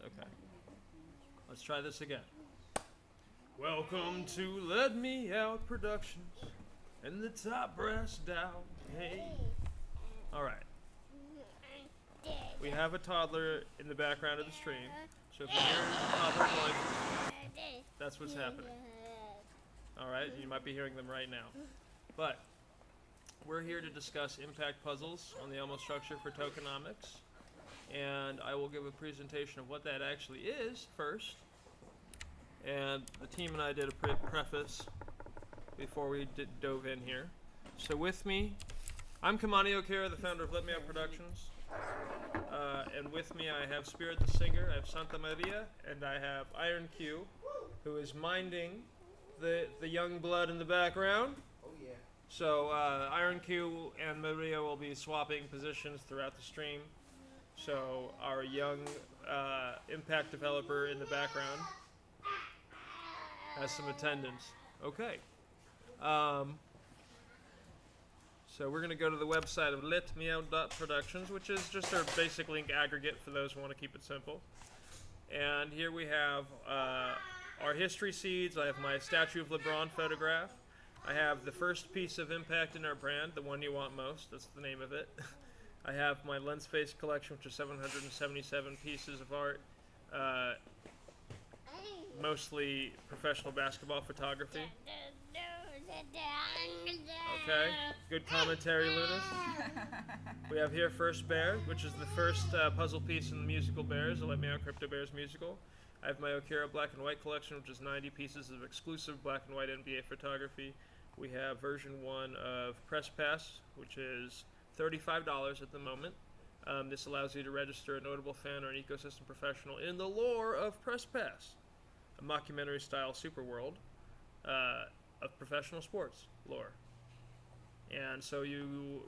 Okay. Let's try this again. Welcome to Let Me Out Productions and the top brass down. Hey. All right. We have a toddler in the background of the stream, so if you hear toddler noises, that's what's happening. All right, you might be hearing them right now. But we're here to discuss impact puzzles on the Elmo structure for tokenomics, and I will give a presentation of what that actually is first. And the team and I did a preface before we dove in here. So with me, I'm Kimani Okearah, the founder of Let Me Out Productions. And with me I have Spirit the Singer, I have Santa Maria, and I have Iron Q, who is minding the young blood in the background. Oh yeah. So Iron Q and Maria will be swapping positions throughout the stream. So our young impact developer in the background has some attendance. Okay. So we're going to go to the website of letmeout.productions, which is just our basic link aggregate for those who want to keep it simple. And here we have our history seeds. I have my Statue of LeBron photograph. I have the first piece of impact in our brand, the one you want most. That's the name of it. I have my lens face collection, which is 777 pieces of art, mostly professional basketball photography. Okay, good commentary, Lunas. We have here First Bear, which is the first puzzle piece in the musical Bears, the Let Me Out Crypto Bears musical. I have my Okearah black and white collection, which is 90 pieces of exclusive black and white NBA photography. We have version 1 of Press Pass, which is $35 at the moment. This allows you to register a notable fan or an ecosystem professional in the lore of Press Pass, a mockumentary-style superworld of professional sports lore. And so you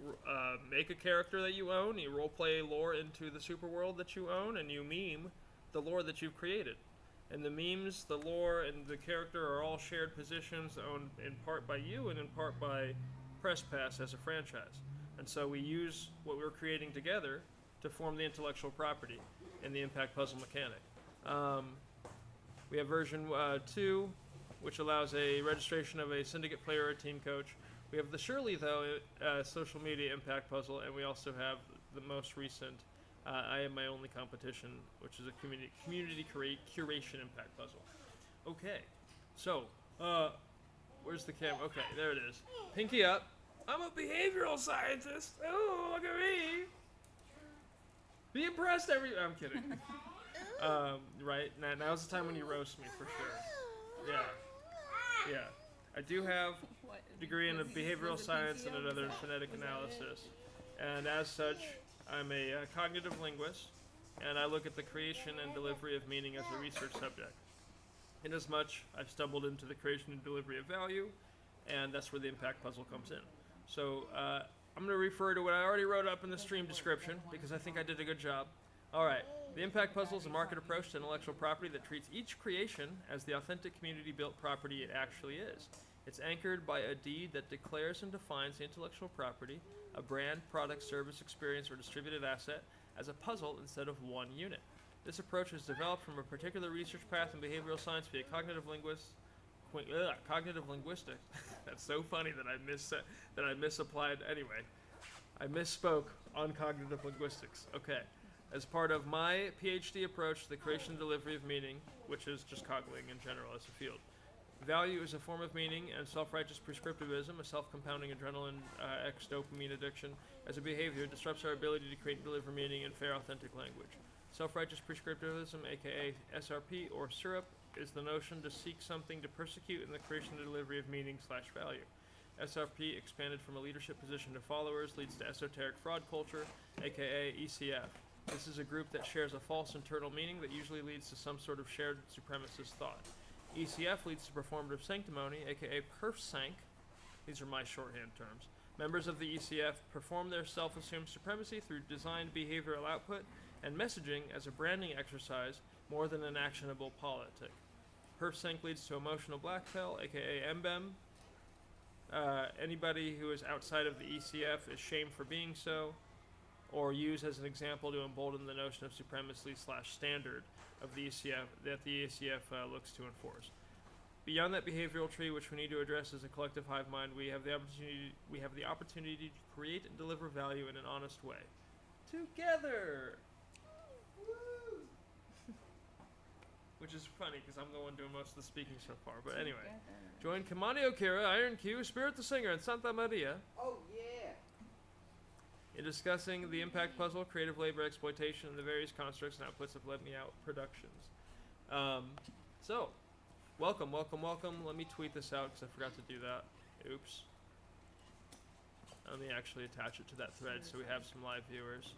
make a character that you own, you roleplay lore into the superworld that you own, and you meme the lore that you've created. And the memes, the lore, and the character are all shared positions owned in part by you and in part by Press Pass as a franchise. And so we use what we're creating together to form the intellectual property in the impact puzzle mechanic. We have version 2, which allows a registration of a syndicate player or a team coach. We have the Surely, though, social media impact puzzle, and we also have the most recent I Am My Only Competition, which is a community curation impact puzzle. Okay, so, where's the camera? Okay, there it is. Pinky up. I'm a behavioral scientist. Oh, look at me. Be impressed I'm kidding. Right, now's the time when you roast me, for sure. Yeah. I do have a degree in behavioral science and another in phonetic analysis. And as such, I'm a cognitive linguist, and I look at the creation and delivery of meaning as a research subject. Inasmuch, I've stumbled into the creation and delivery of value, and that's where the impact puzzle comes in. So I'm going to refer to what I already wrote up in the stream description, because I think I did a good job. Alright, the impact puzzle is a market approach to intellectual property that treats each creation as the authentic community-built property it actually is. It's anchored by a deed that declares and defines the intellectual property, a brand, product, service, experience, or distributed asset, as a puzzle instead of one unit. This approach is developed from a particular research path in behavioral science via cognitive linguistics. That's so funny that I misapplied. Anyway, I misspoke on cognitive linguistics. Okay. As part of my PhD approach to the creation and delivery of meaning, which is just CogLing in general as a field. Value is a form of meaning, and self-righteous prescriptivism, a self-compounding adrenaline X dopamine addiction, as a behavior disrupts our ability to create and deliver meaning in fair, authentic language. Self-righteous prescriptivism, aka SRP or syrup, is the notion to seek something to persecute in the creation and delivery of meaning/value. SRP, expanded from a leadership position to followers, leads to esoteric fraud culture, aka ECF. This is a group that shares a false internal meaning that usually leads to some sort of shared supremacist thought. ECF leads to performative sanctimony, aka perf-sank. These are my shorthand terms. Members of the ECF perform their self-assumed supremacy through designed behavioral output and messaging as a branding exercise more than an actionable politic. Perf-sank leads to emotional blackmail, aka MBEM. Anybody who is outside of the ECF is shamed for being so, or use as an example to embolden the notion of supremacy/standard of the ECF that the ECF looks to enforce. Beyond that behavioral tree, which we need to address as a collective hive mind, we have the opportunity to create and deliver value in an honest way. Together! Woo! Which is funny because I'm the one doing most of the speaking so far. But anyway, join Kimani, Okearah, Iron Q, Spirit the Singer, and Santa Maria. Oh, yeah! In discussing the impact puzzle, creative labor exploitation, and the various constructs and outputs of Let Me Out Productions. So, welcome. Let me tweet this out because I forgot to do that. Oops. Let me actually attach it to that thread so we have some live viewers.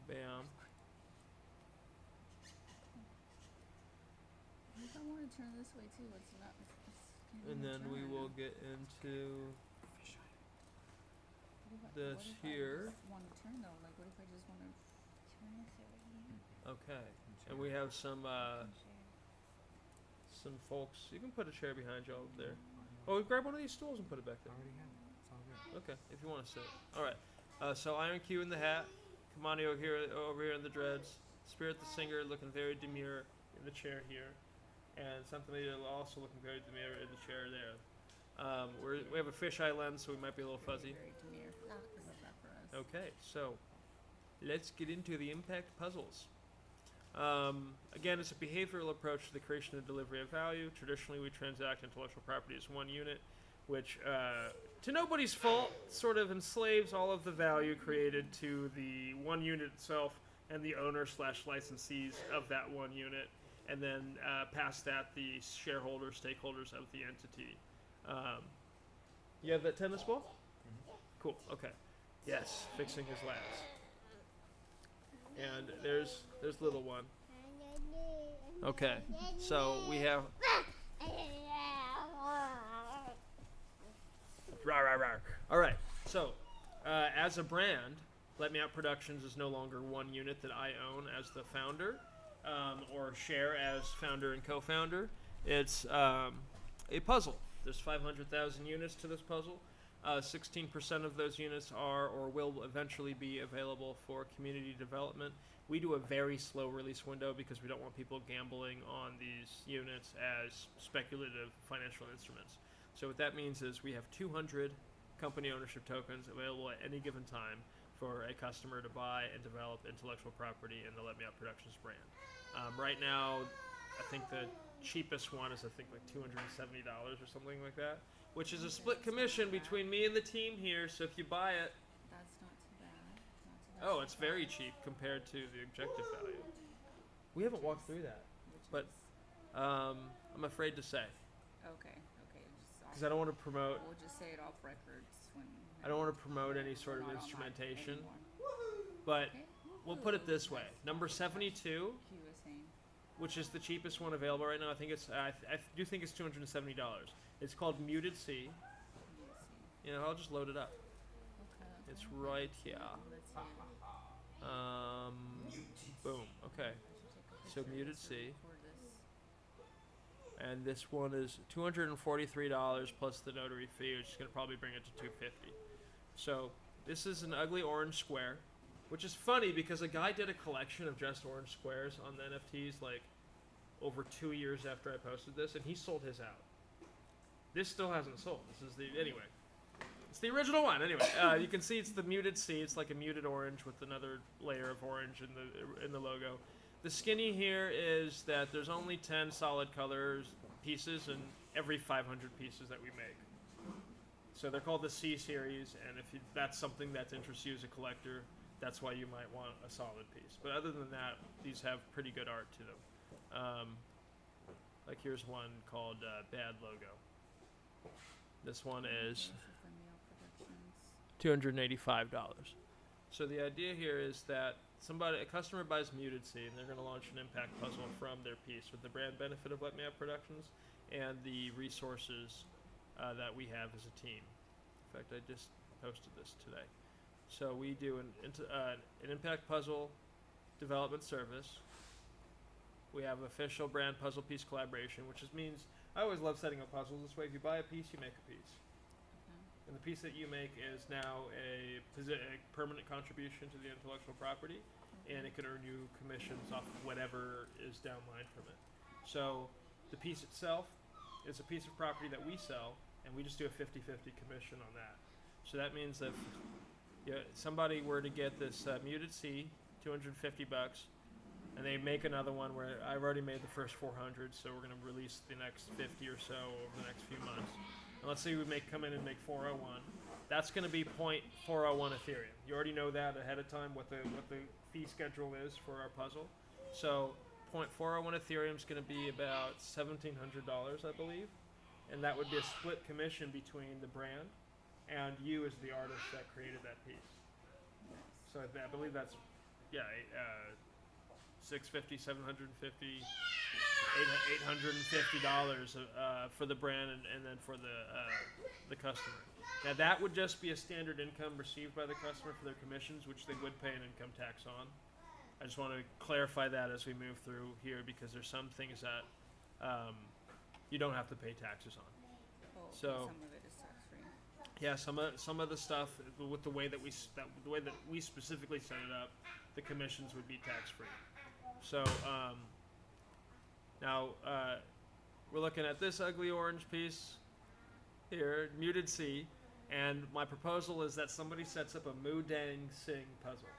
Bam. I want to turn this way too. It's not. And then we will get into this here. Want to turn though? Like, what if I just want to turn this over here? Okay. And we have some folks. You can put a chair behind you up there. Oh, grab one of these stools and put it back there. Already have it. It's all good. Okay, if you want to sit. All right. So Iron Q in the hat. Kimani over here in the dreads. Spirit the Singer looking very demure in the chair here. And something also looking very demure in the chair there. We have a fisheye lens, so we might be a little fuzzy. Very demure. Love that for us. Okay, so let's get into the impact puzzles. Again, it's a behavioral approach to the creation and delivery of value. Traditionally, we transact intellectual property as one unit, which, to nobody's fault, sort of enslaves all of the value created to the one unit itself and the owner/licensees of that one unit, and then past that, the shareholders, stakeholders of the entity. You have that tennis ball? Mm-hmm. Cool, okay. Yes, fixing his lats. And there's little one. Okay, so we have... All right, so as a brand, Let Me Out Productions is no longer one unit that I own as the founder, or share as founder and co-founder. It's a puzzle. There's 500,000 units to this puzzle. 16% of those units are or will eventually be available for community development. We do a very slow release window because we don't want people gambling on these units as speculative financial instruments. So what that means is we have 200 company ownership tokens available at any given time for a customer to buy and develop intellectual property in the Let Me Out Productions brand. Right now, I think the cheapest one is like $270 or something like that, which is a split commission between me and the team here. So if you buy it, That's not too bad. oh, it's very cheap compared to the objective value. We haven't walked through that, but I'm afraid to say Okay. because I don't want to promote. We'll just say it off records when. I don't want to promote any sort of we're not online instrumentation, anymore. but Okay. we'll put it this way: number 72, Q was saying. which is the cheapest one available right now. I think it's I do think it's $270. It's called Muted C. Let's see. You know, I'll just load it up. Okay. It's right here. Let's see. Boom. Okay. I So should take a picture of Muted this C. or record this. And this one is $243 plus the notary fee, which is going to probably bring it to $250. So this is an ugly orange square, which is funny because a guy did a collection of just orange squares on the NFTs like over 2 years after I posted this, and he sold his out. This still hasn't sold. This is the anyway. It's the original one. Anyway, you can see it's the muted C. It's like a muted orange with another layer of orange in the logo. The skinny here is that there's only 10 solid colors pieces in every 500 pieces that we make. So they're called the C series, and if that's something that interests you as a collector, that's why you might want a solid piece. But other than that, these have pretty good art to them. Like here's one called Bad Logo. This one is $285. So the idea here is that a customer buys Muted C, and they're going to launch an impact puzzle from their piece with the brand benefit of Let Me Out Productions and the resources that we have as a team. In fact, I just posted this today. So we do an impact puzzle development service. We have official brand puzzle piece collaboration, which means I always love setting up puzzles this way. If you buy a piece, you make a piece. And the piece that you make is now a permanent contribution to the intellectual property, and it can earn you commissions off of whatever is downline from it. So the piece itself is a piece of property that we sell, and we just do a 50-50 commission on that. So that means that if somebody were to get this muted C, $250, and they make another one where I've already made the first 400, so we're going to release the next 50 or so over the next few months. And let's say we come in and make 401. That's going to be 0.401 Ethereum. You already know that ahead of time what the fee schedule is for our puzzle. So 0.401 Ethereum is going to be about $1,700, I believe, and that would be a split commission between the brand and you as the artist that created that piece. So I believe that's $650, $750, $850 for the brand and then for the customer. Now that would just be a standard income received by the customer for their commissions, which they would pay an income tax on. I just want to clarify that as we move through here, because there's some things that you don't have to pay taxes on. Oh, So some of it is tax free. yeah, some of the stuff with the way that we specifically set it up, the commissions would be tax free. So now we're looking at this ugly orange piece here, muted C, and my proposal is that somebody sets up a Moo Dang Sing puzzle.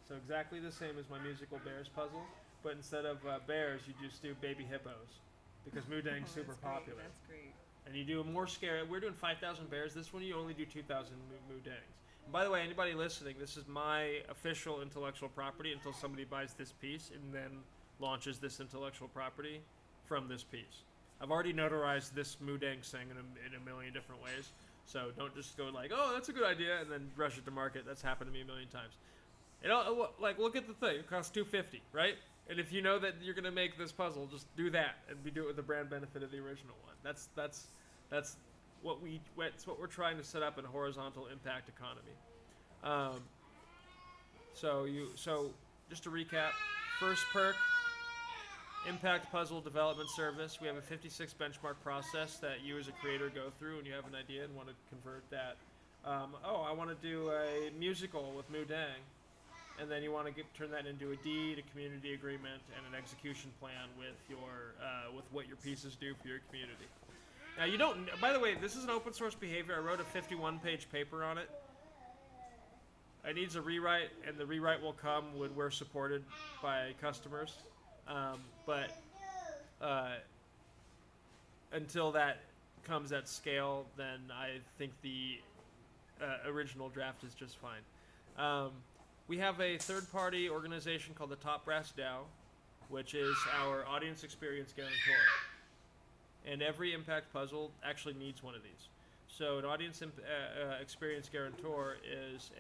So exactly the same as my musical bears puzzle, but instead of bears, you just do baby hippos, because Moo Dang's super popular. That's great. And you do a more scary. We're doing 5,000 bears. This one you only do 2,000 Moo Dangs. And by the way, anybody listening, this is my official intellectual property until somebody buys this piece and then launches this intellectual property from this piece. I've already notarized this Moo Dang Sing in a million different ways. So don't just go like, oh, that's a good idea, and then rush it to market. That's happened to me a million times. Look at the thing. It costs $250, right? And if you know that you're gonna make this puzzle, just do that and do it with the brand benefit of the original one. That's what we're trying to set up in a horizontal impact economy. So just to recap, first perk, impact puzzle development service. We have a 56 benchmark process that you as a creator go through, and you have an idea and want to convert that. I want to do a musical with Moo Dang. And then you want to turn that into a deed, a community agreement, and an execution plan with with what your pieces do for your community. Now you don't. By the way, this is an open source behavior. I wrote a 51-page paper on it. It needs a rewrite, and the rewrite will come when we're supported by customers. But until that comes at scale, then I think the original draft is just fine. We have a third-party organization called the Top Brass DAO, which is our audience experience guarantor. And every impact puzzle actually needs one of these. So an audience experience guarantor is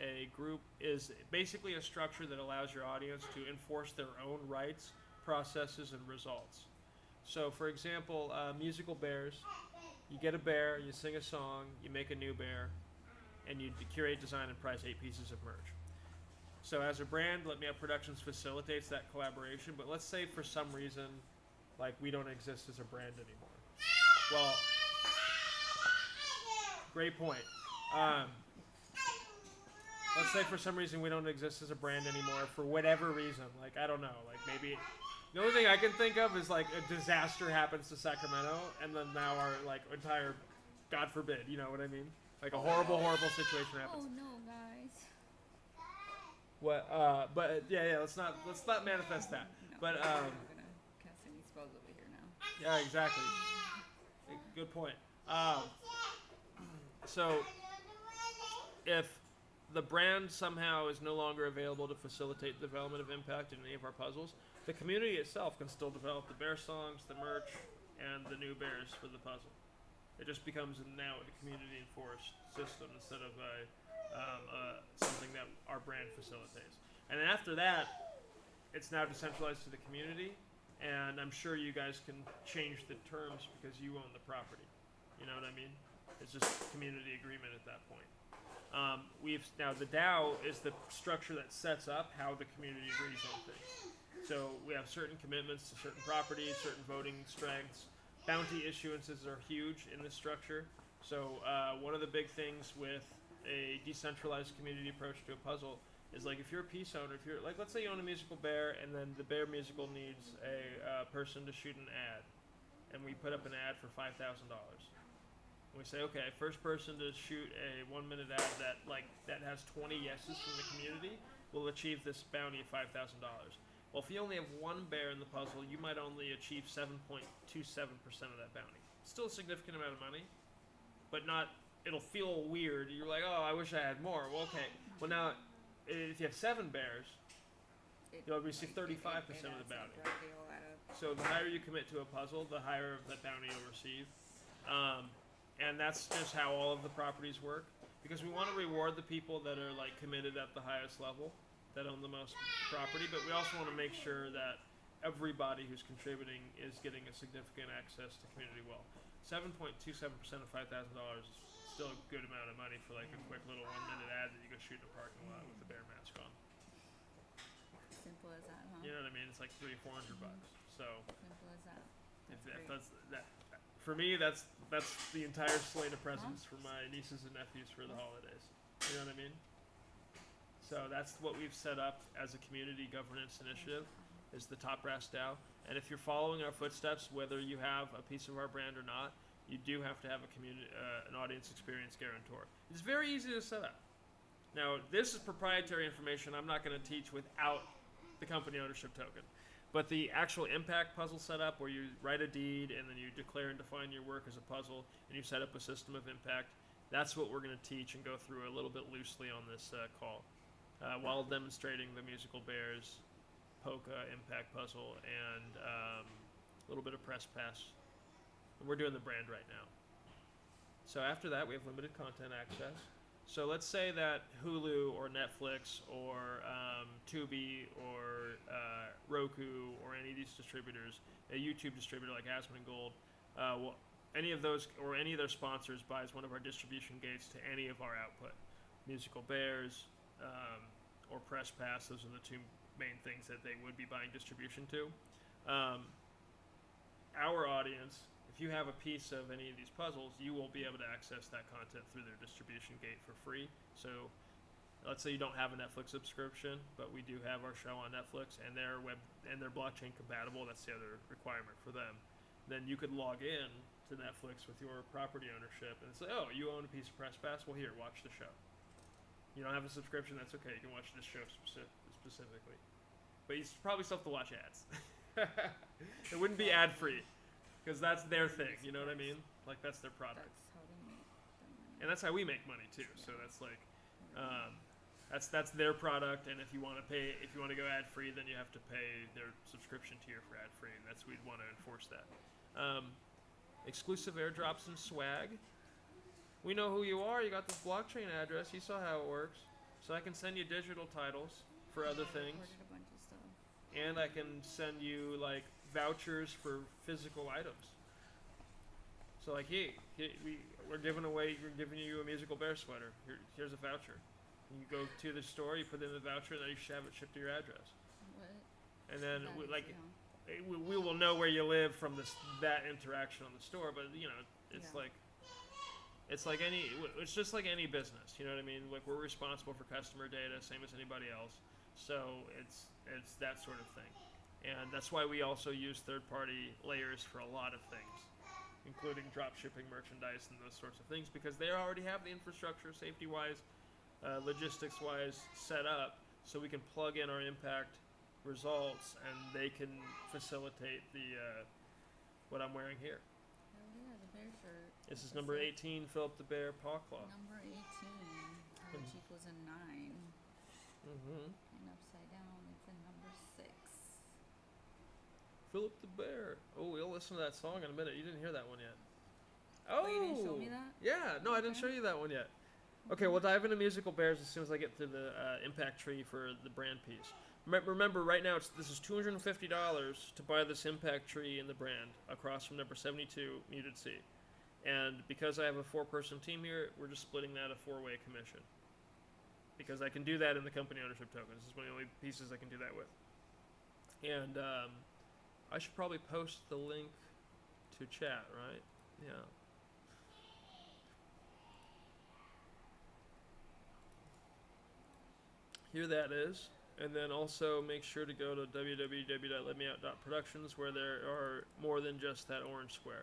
basically a structure that allows your audience to enforce their own rights, processes, and results. So for example, musical bears, you get a bear, you sing a song, you make a new bear, and you curate, design, and price 8 pieces of merch. So as a brand, Let Me Up Productions facilitates that collaboration, but let's say for some reason, like, we don't exist as a brand anymore. Well, great point. Let's say for some reason we don't exist as a brand anymore for whatever reason. Like, I don't know, like maybe, the only thing I can think of is like a disaster happens to Sacramento, and then now our like entire, God forbid, you know what I mean? Like a horrible, horrible situation happens. Oh no, guys. What? But yeah. Let's not manifest that. No, But I'm gonna cast any spells over here now. yeah, exactly. Good point. So if the brand somehow is no longer available to facilitate the development of impact in any of our puzzles, the community itself can still develop the bear songs, the merch, and the new bears for the puzzle. It just becomes now a community enforced system instead of something that our brand facilitates. And then after that, it's now decentralized to the community, and I'm sure you guys can change the terms because you own the property. You know what I mean? It's just community agreement at that point. Now the DAO is the structure that sets up how the community agrees on things. So we have certain commitments to certain properties, certain voting strengths. Bounty issuances are huge in this structure. So one of the big things with a decentralized community approach to a puzzle is like if you're a piece owner, if you're like let's say you own a musical bear and then the bear musical needs a person to shoot an ad, and we put up an ad for $5,000. We say, okay, first person to shoot a 1-minute ad that has 20 yeses from the community will achieve this bounty of $5,000. Well, if you only have one bear in the puzzle, you might only achieve 7.27% of that bounty. Still a significant amount of money, but not. It'll feel weird. You're like, oh, I wish I had more. Well, okay. Well, now, if you have 7 bears, you'll receive 35% of the bounty. So the higher you commit to a puzzle, the higher of that bounty you'll receive. And that's just how all of the properties work. Because we want to reward the people that are like committed at the highest level, that own the most property, but we also want to make sure that everybody who's contributing is getting a significant access to community wealth. 7.27% of $5,000 is still a good amount of money for like a quick little 1-minute ad that you go shoot in a parking lot with the bear mask on. Simple as that, huh? You know what I mean? It's like $300-400 bucks. So Simple as that. that's that. For me, that's the entire slate of presents for my nieces and nephews for the holidays. You know what I mean? So that's what we've set up as a community governance initiative, is the Top Brass DAO. And if you're following our footsteps, whether you have a piece of our brand or not, you do have to have a community, an audience experience guarantor. It's very easy to set up. Now, this is proprietary information I'm not going to teach without the company ownership token. But the actual impact puzzle setup, where you write a deed and then you declare and define your work as a puzzle and you set up a system of impact, that's what we're going to teach and go through a little bit loosely on this call, while demonstrating the musical bears, polka, impact puzzle, and a little bit of press pass. And we're doing the brand right now. So after that, we have limited content access. So let's say that Hulu or Netflix or Tubi or Roku or any of these distributors, a YouTube distributor like Asmongold, any of those or any of their sponsors buys one of our distribution gates to any of our output, musical bears or press pass. Those are the two main things that they would be buying distribution to. Our audience, if you have a piece of any of these puzzles, you will be able to access that content through their distribution gate for free. So let's say you don't have a Netflix subscription, but we do have our show on Netflix and they're blockchain compatible. That's the other requirement for them. Then you could log in to Netflix with your property ownership and say, oh, you own a piece of press pass? Well, here, watch the show. You don't have a subscription? That's okay. You can watch this show specifically. But you probably still have to watch ads. It wouldn't be ad-free. Because that's their thing, you know what I mean? Like, that's their product. That's how they make the money. And that's how we make money, too. So that's like, that's their product, and if you want to go ad-free, then you have to pay their subscription tier for ad-free, and we'd want to enforce that. Exclusive airdrops and swag. We know who you are. You got this blockchain address. You saw how it works. So I can send you digital titles for other things. Ordered a bunch of stuff. And I can send you, like, vouchers for physical items. So like, we're giving you a musical bear sweater. Here's a voucher. You go to the store, you put in the voucher, and then you should have it shipped to your address. What? And then That we will know where you live from that interaction on the store. But you know, it's just like any business. You know what I mean? Like, we're responsible for customer data, same as anybody else. So it's that sort of thing. And that's why we also use third-party layers for a lot of things, including drop-shipping merchandise and those sorts of things, because they already have the infrastructure, safety-wise, logistics-wise, set up, so we can plug in our impact results, and they can facilitate what I'm wearing here. Oh yeah, the bear shirt. This is number 18, Philip the Bear Paw Claw. Number 18, which equals a 9. Mm-hmm. And upside down, it's a number 6. Philip the Bear. Oh, we'll listen to that song in a minute. You didn't hear that one yet. Oh, you didn't show me that? Yeah, no, I didn't show you that one yet. Okay, we'll dive into musical bears as soon as I get to the impact tree for the brand piece. Remember, right now this is $250 to buy this impact tree in the brand across from number 72, Muted C. And because I have a 4-person team here, we're just splitting that a 4-way commission. Because I can do that in the company ownership token. This is one of the only pieces I can do that with. And I should probably post the link to chat, right? Yeah. here that is. And then also make sure to go to www.letmeout.productions where there are more than just that orange square.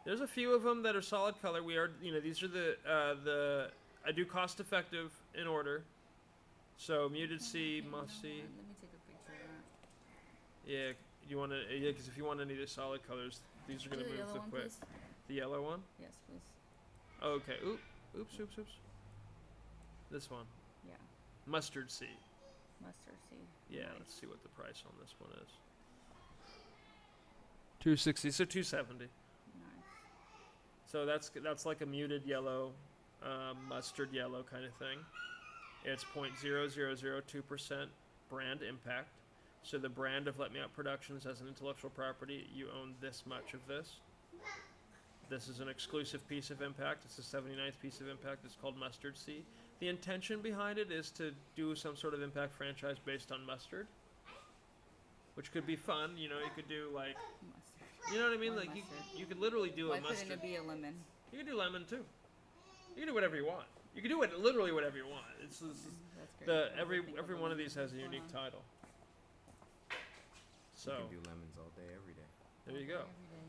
There's a few of them that are solid color. We are, these are the I do cost effective in order. So muted C, must see. Let me take a picture of that. Yeah, you want to, because if you want any of the solid colors, these are going to Do the move yellow the one, quick. please. The yellow one? Yes, please. Okay. Oops. This one. Yeah. Mustard seed. Mustard seed. Yeah, Nice. let's see what the price on this one is. 260, so 270. Nice. So that's like a muted yellow, mustard yellow kind of thing. It's 0.0002% brand impact. So the brand of Let Me Out Productions as an intellectual property, you own this much of this. This is an exclusive piece of impact. It's the 79th piece of impact. It's called Mustard Seed. The intention behind it is to do some sort of impact franchise based on mustard, which could be fun. You could do like, Mustard. you know what I mean? Why like mustard? you could literally do Why a mustard. couldn't it be a lemon? You can do lemon too. You can do whatever you want. You can do literally whatever you want. It's That's great. every one of these has a unique title. So You can do lemons all day, every day. there you go.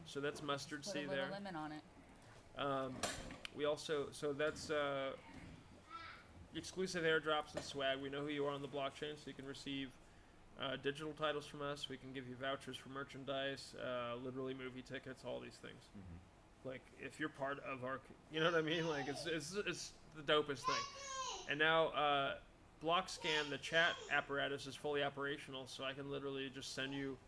So that's mustard Put a seed little there. lemon on it. We also, so that's exclusive airdrops and swag. We know who you are on the blockchain, so you can receive digital titles from us. We can give you vouchers for merchandise, literally movie tickets, all these things. Mm-hmm. Like if you're part of our, you know what I mean? Like it's the dopest thing. And now block scan, the chat apparatus is fully operational, so I can literally just send you.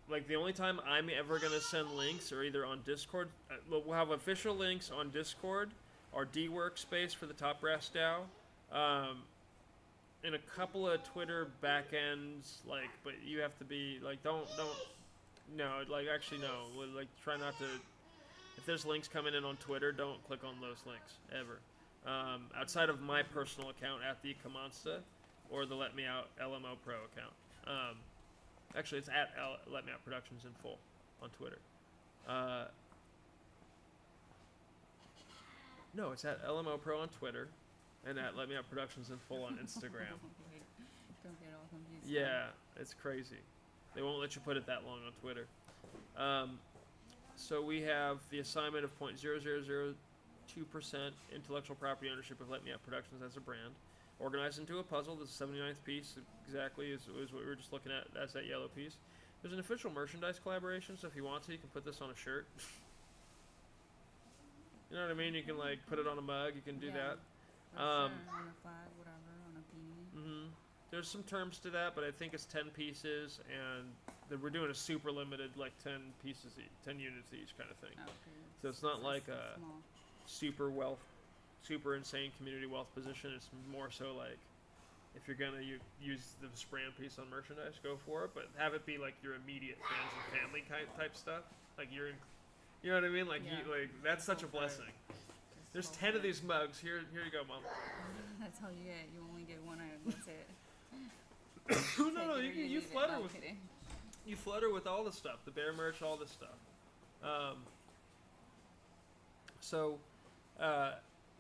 Like the only time I'm ever gonna send links are either on Discord. We'll have official links on Discord or D-Workspace for the Top Brass DAO, and a couple of Twitter backends. Like, but you have to be like, don't, no, like actually no. Like try not to. If there's links coming in on Twitter, don't click on those links ever. Outside of my personal account at the Kamonsta or the Let Me Out LMO Pro account. Actually, it's at Let Me Out Productions in full on Twitter. No, it's at LMO Pro on Twitter and at Let Me Out Productions in full on Instagram. Don't get all confused. Yeah, it's crazy. They won't let you put it that long on Twitter. So we have the assignment of 0.0002% intellectual property ownership of Let Me Out Productions as a brand. Organized into a puzzle. The 79th piece exactly is what we were just looking at. That's that yellow piece. There's an official merchandise collaboration, so if you want to, you can put this on a shirt. You know what I mean? You can like put it on a mug. You can do that. On a flag, whatever, on a beanie. There's some terms to that, but I think it's 10 pieces, and we're doing a super limited, like 10 pieces, 10 units each kind of thing. Okay. So it's not like so a small. super insane community wealth position. It's more so like if you're gonna use the brand piece on merchandise, go for it, but have it be like your immediate friends and family type stuff. Like you know what I mean? Like Yeah. that's such a Go for it. blessing. There's 10 of these mugs. Here you go, Mom. That's all you get. You only get one item. That's it. no, Take it or you leave it. flutter No, with kidding. you flutter with all the stuff, the bear merch, all this stuff.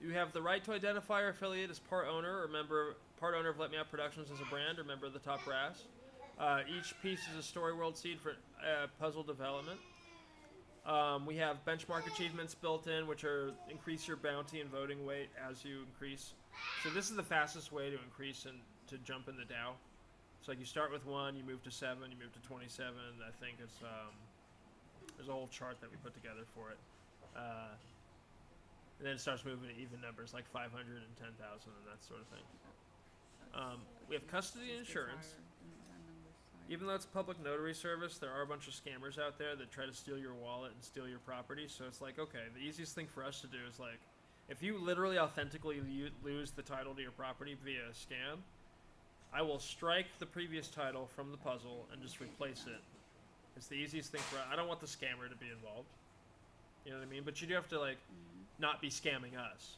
You have the right to identify or affiliate as part owner or part owner of Let Me Out Productions as a brand or member of the Top Brass. Each piece is a story world seed for puzzle development. We have benchmark achievements built in, which are increase your bounty and voting weight as you increase. So this is the fastest way to increase and to jump in the DAO. So like you start with 1, you move to 7, you move to 27. I think it's there's a whole chart that we put together for it. And then it starts moving to even numbers like 500 and 10,000 and that sort of thing. We have custody and Just gets insurance. higher, that number's higher. Even though it's a public notary service, there are a bunch of scammers out there that try to steal your wallet and steal your property. So it's like, okay, the easiest thing for us to do is like, if you literally authentically lose the title to your property via a scam, I will strike the previous title from the puzzle and just replace it. It's the easiest thing I don't want the scammer to be involved. You know what I mean? But you do have to like not be scamming us,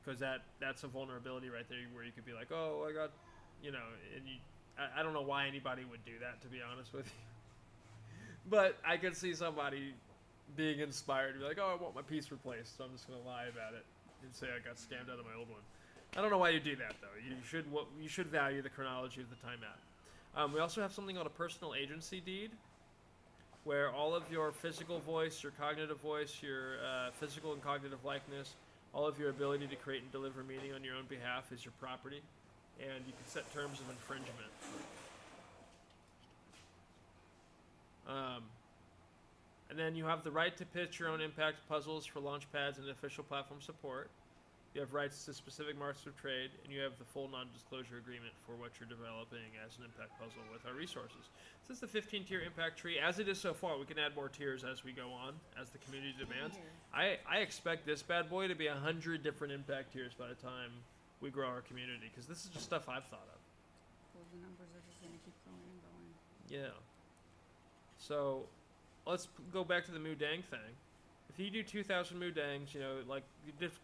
because that's a vulnerability right there where you could be like, oh, I got, and I don't know why anybody would do that, to be honest with you. But I could see somebody being inspired to be like, oh, I want my piece replaced, so I'm just gonna lie about it and say I got scammed out of my old one. I don't know why you do that though. You should value the chronology of the timeout. We also have something called a personal agency deed, where all of your physical voice, your cognitive voice, your physical and cognitive likeness, all of your ability to create and deliver meaning on your own behalf is your property, and you can set terms of infringement. And then you have the right to pitch your own impact puzzles for launchpads and official platform support. You have rights to specific marks of trade, and you have the full non-disclosure agreement for what you're developing as an impact puzzle with our resources. This is the 15-tier impact tree. As it is so far, we can add more tiers as we go on, as the community demands. I expect this bad boy to be 100 different impact tiers by the time we grow our community, because this is just stuff I've thought of. Well, the numbers are just going to keep going and going. Yeah. So, let's go back to the Moodang thing. If you do 2,000 Moodangs, like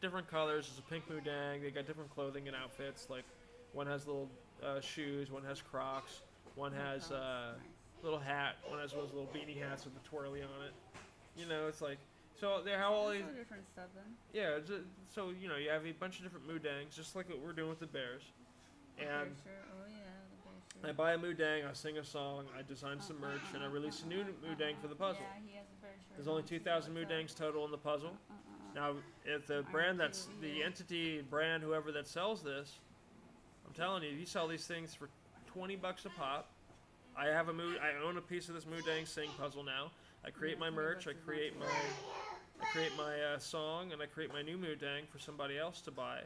different colors, there's a pink Moodang, they got different clothing and outfits, like one has little shoes, one has Crocs, one has little hat, one has those little beanie hats with the twirly on it. It's like, so they have all these... different stuff then. Yeah, so, you have a bunch of different Moodangs, just like what we're doing with the bears. And Oh yeah, the bear shirt. I buy a Moodang, I sing a song, I design some merch, and I release a new Moodang for the puzzle. Yeah, he has a bear shirt. There's only 2,000 Moodangs total in the puzzle. Now, if the brand that's the entity brand, whoever that sells this, I'm telling you, you sell these things for $20 a pop. I own a piece of this Moodang sing puzzle now. I create my merch, I create my song, and I create my new Moodang for somebody else to buy.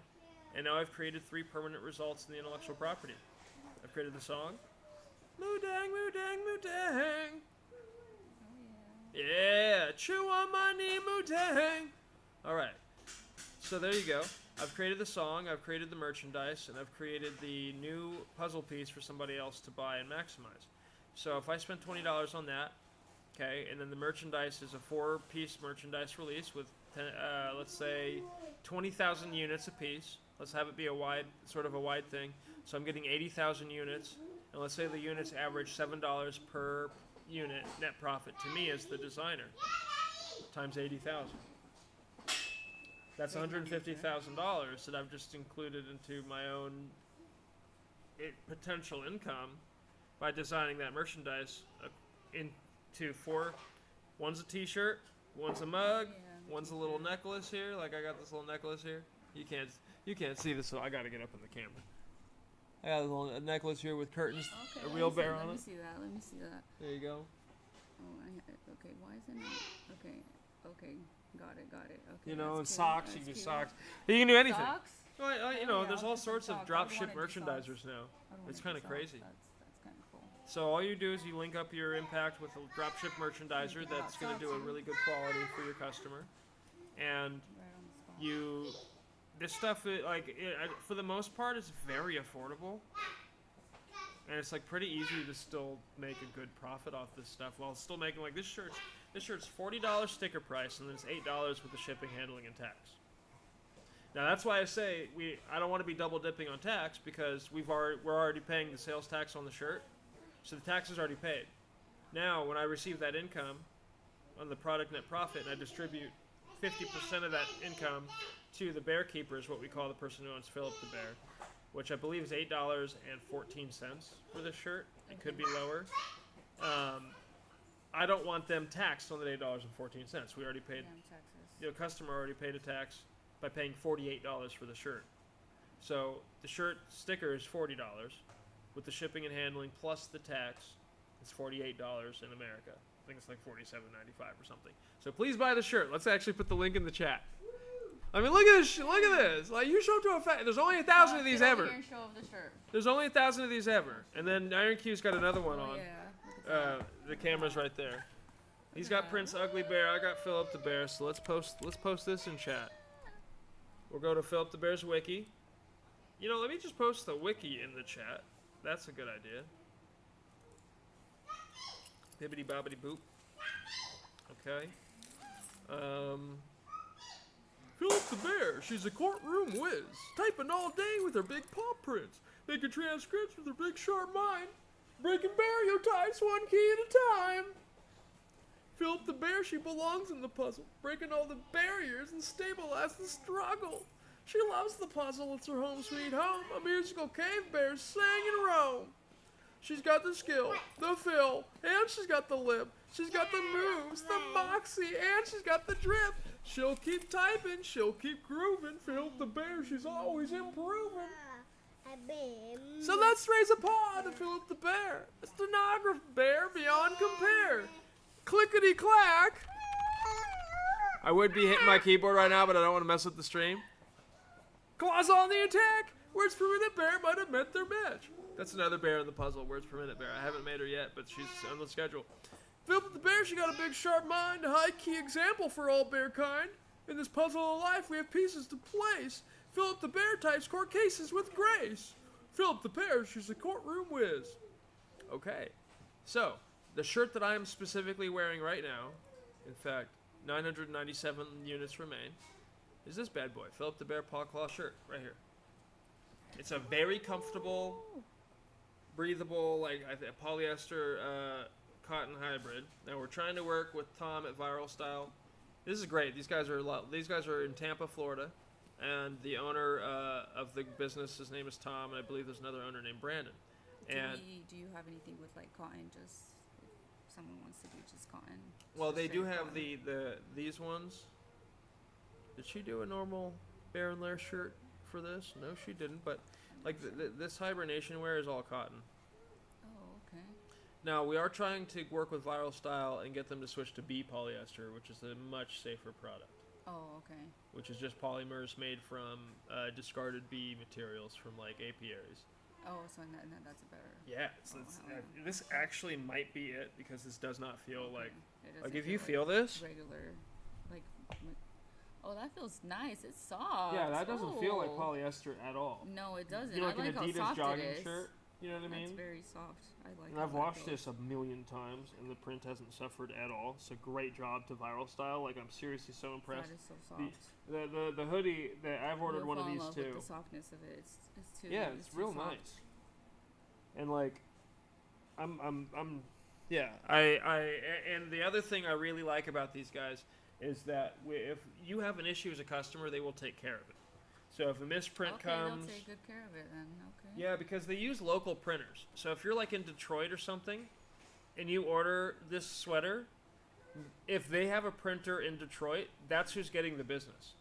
And now I've created 3 permanent results in the intellectual property. I've created the song. Moodang, Moodang, Moodang. Oh Yeah, chew on my knee, Moodang. Alright, so there you go. I've created the song, I've created the merchandise, and I've created the new puzzle piece for somebody else to buy and maximize. So if I spend $20 on that, okay, and then the merchandise is a 4-piece merchandise release with, let's say, 20,000 units a piece. Let's have it be a wide thing. So I'm getting 80,000 units, and let's say the units average $7 per unit net profit to me as the designer, times 80,000. That's $150,000 that I've just included into my own potential income by designing that merchandise into 4. One's a t-shirt, one's a mug, one's a little necklace here. Like I got this little necklace here. You can't see this, so I gotta get up in the camera. I got a little necklace here with curtains, a real bear on it. Let me see that. There you go. Oh, okay. Why is it not? Okay. Got it. Okay. And that's socks. cute. You can do That's socks. You can do anything. Socks? Well, Yeah, there's all I'll put some sorts of socks. drop I ship wanna do socks. merchandisers now. I don't It's wanna kind do of crazy. socks. That's kind of cool. So all you do is you link up your impact with a dropship merchandiser that's going to do a really good quality for your customer, and Right on the spot. this stuff for the most part it's very affordable, and it's like pretty easy to still make a good profit off this stuff while still making this shirt's $40 sticker price, and then it's $8 with the shipping, handling, and tax. Now that's why I say I don't want to be double dipping on tax, because we're already paying the sales tax on the shirt. So the tax is already paid. Now, when I receive that income on the product net profit, and I distribute 50% of that income to the bear keepers, what we call the person who owns Philip the Bear, which I believe is $8.14 for this shirt. It could be lower. I don't want them taxed on the $8.14. We already paid. Damn taxes. Customer already paid a tax by paying $48 for the shirt. So the shirt sticker is $40. With the shipping and handling plus the tax, it's $48 in America. I think it's like $47.95 or something. So please buy the shirt. Let's actually put the link in the chat. I mean, look at this! Look at this! Like, you show to a fact. There's only 1,000 of these Get over ever. here and show off the shirt. There's only 1,000 of these ever. And then Iron Q's got another one on. Yeah. The camera's right there. He's got Prince Ugly Bear. I got Philip the Bear. So let's post this in chat. We'll go to Philip the Bear's wiki. Let me just post the wiki in the chat. That's a good idea. Bibbidi bobbidi boop. Okay. Philip the Bear. She's a courtroom whiz. Typing all day with her big paw prints. Making transcripts with her big sharp mind. Breaking stereotypes one key at a time. Philip the Bear, she belongs in the puzzle. Breaking all the barriers and stabilize the struggle. She loves the puzzle. It's her home sweet home. A musical cave bear sang in Rome. She's got the skill, the feel, and she's got the lip. She's got the moves, the moxie, and she's got the drip. She'll keep typing, she'll keep grooving. Philip the bear, she's always improving. So let's raise a paw to Philip the bear. A stenographer bear beyond compare. Clickety clack. I would be hitting my keyboard right now, but I don't want to mess up the stream. Claws on the attack. Words per minute bear might have met their match. That's another bear in the puzzle. Words per minute bear. I haven't made her yet, but she's on the schedule. Philip the bear, she got a big sharp mind. A high key example for all bear kind. In this puzzle of life, we have pieces to place. Philip the bear types court cases with grace. Philip the bear, she's a courtroom whiz. Okay, so the shirt that I am specifically wearing right now, in fact, 997 units remain, is this bad boy, Philip the bear paw claw shirt right here. It's a very comfortable, breathable, like a polyester cotton hybrid. Now we're trying to work with Tom at Viral Style. This is great. These guys are in Tampa, Florida, and the owner of the business, his name is Tom, and I believe there's another owner named Brandon. And do you have anything with like cotton? Just if someone wants to do just cotton. well, just they do straight have cotton. these ones. Did she do a normal bear and lair shirt for this? No, she didn't. But like this hibernation wear is all cotton. Oh, okay. Now we are trying to work with Viral Style and get them to switch to bee polyester, which is a much safer product. Oh, okay. Which is just polymers made from discarded bee materials from like apiaries. Oh, so that's a better. Yeah, hell yeah. this actually might be it because this does not feel Okay. like It doesn't if you like feel this. regular, like. Oh, that feels nice. It's soft. Yeah, that doesn't feel like Oh. polyester at all. No, it doesn't. You know, I like like an how Adidas soft jogging it is. shirt. You know what I mean? That's very soft. I like. And how I've that washed feels. this a million times, and the print hasn't suffered at all. So great job to Viral Style. Like I'm seriously so impressed. That is so soft. The hoodie that I've ordered You'll one of fall in these love too. With the softness of it. It's too. Yeah, it's too real soft. nice. And like, I'm yeah. And the other thing I really like about these guys is that if you have an issue as a customer, they will take care of it. So if a misprint Okay, comes, they'll take good care of it then. Okay. yeah, because they use local printers. So if you're like in Detroit or something, and you order this sweater, if they have a printer in Detroit, that's who's getting the business.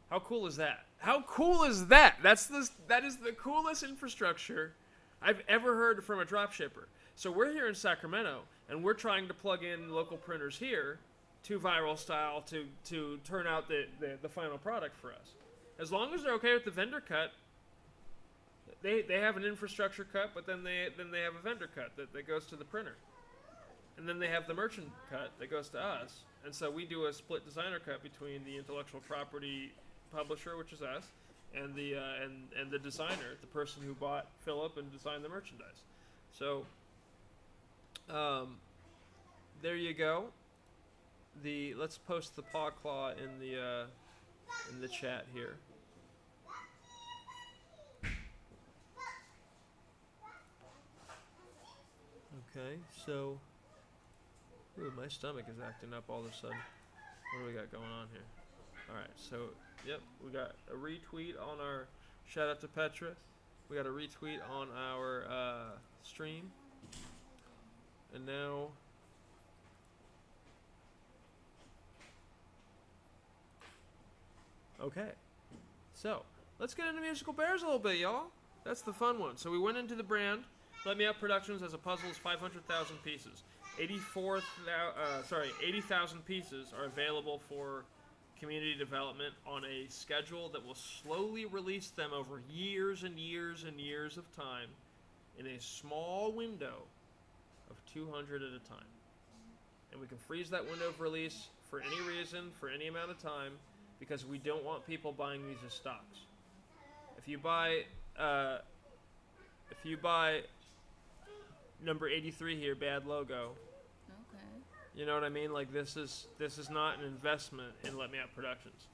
How cool is that? How cool is that? That is the coolest infrastructure I've ever heard from a drop shipper. So we're here in Sacramento, and we're trying to plug in local printers here to Viral Style to turn out the final product for us. As long as they're okay with the vendor cut, they have an infrastructure cut, but then they have a vendor cut that goes to the printer. And then they have the merchant cut that goes to us. And so we do a split designer cut between the intellectual property publisher, which is us, and the designer, the person who bought Philip and designed the merchandise. So there you go. Let's post the paw claw in the chat here. Okay, so ooh, my stomach is acting up all of a sudden. What do we got going on here? Alright, so yep, we got a retweet on our shout out to Petra. We got a retweet on our stream. And now okay. So let's get into musical bears a little bit, y'all. That's the fun one. So we went into the brand. Let Me Up Productions as a puzzle is 500,000 pieces. 80,000 pieces are available for community development on a schedule that will slowly release them over years and years and years of time in a small window of 200 at a time. And we can freeze that window of release for any reason, for any amount of time, because we don't want people buying these as stocks. If you buy number 83 here, bad logo. Okay. You know what I mean? Like this is not an investment in Let Me Up Productions.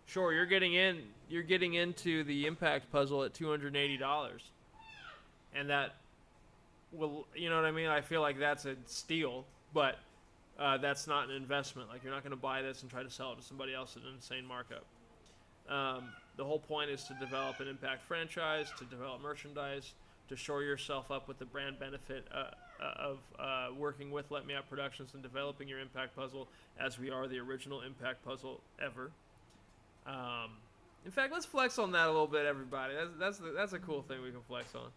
Sure, you're getting into the impact puzzle at $280, and that will, you know what I mean? I feel like that's a steal, but that's not an investment. Like you're not going to buy this and try to sell it to somebody else at an insane markup. The whole point is to develop an impact franchise, to develop merchandise, to shore yourself up with the brand benefit of working with Let Me Out Productions and developing your impact puzzle, as we are the original impact puzzle ever. In fact, let's flex on that a little bit, everybody. That's a cool thing we can flex on.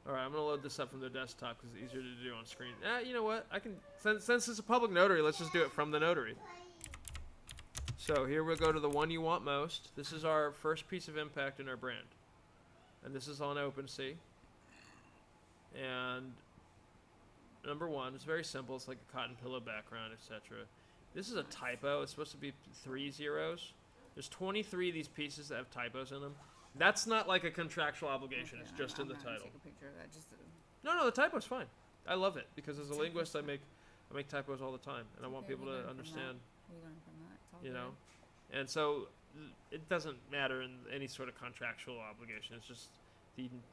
All right, I'm gonna load this up from the desktop because it's easier to do on screen. You know what? I can since it's a public notary, let's just do it from the notary. So here we'll go to the one you want most. This is our first piece of impact in our brand, and this is on OpenSea. And number one, it's very simple. It's like a cotton pillow background, etc. This is a typo. It's supposed to be 3 zeros. There's 23 of these pieces that have typos in them. That's not like a contractual obligation. Okay, it's just I'm in the not gonna title. Take a picture of that. Just No, the typo's fine. I love it because as a linguist, I make typos all the time, and I want people to understand. We learn from that. It's all You know, good. and so it doesn't matter in any sort of contractual obligation. It's just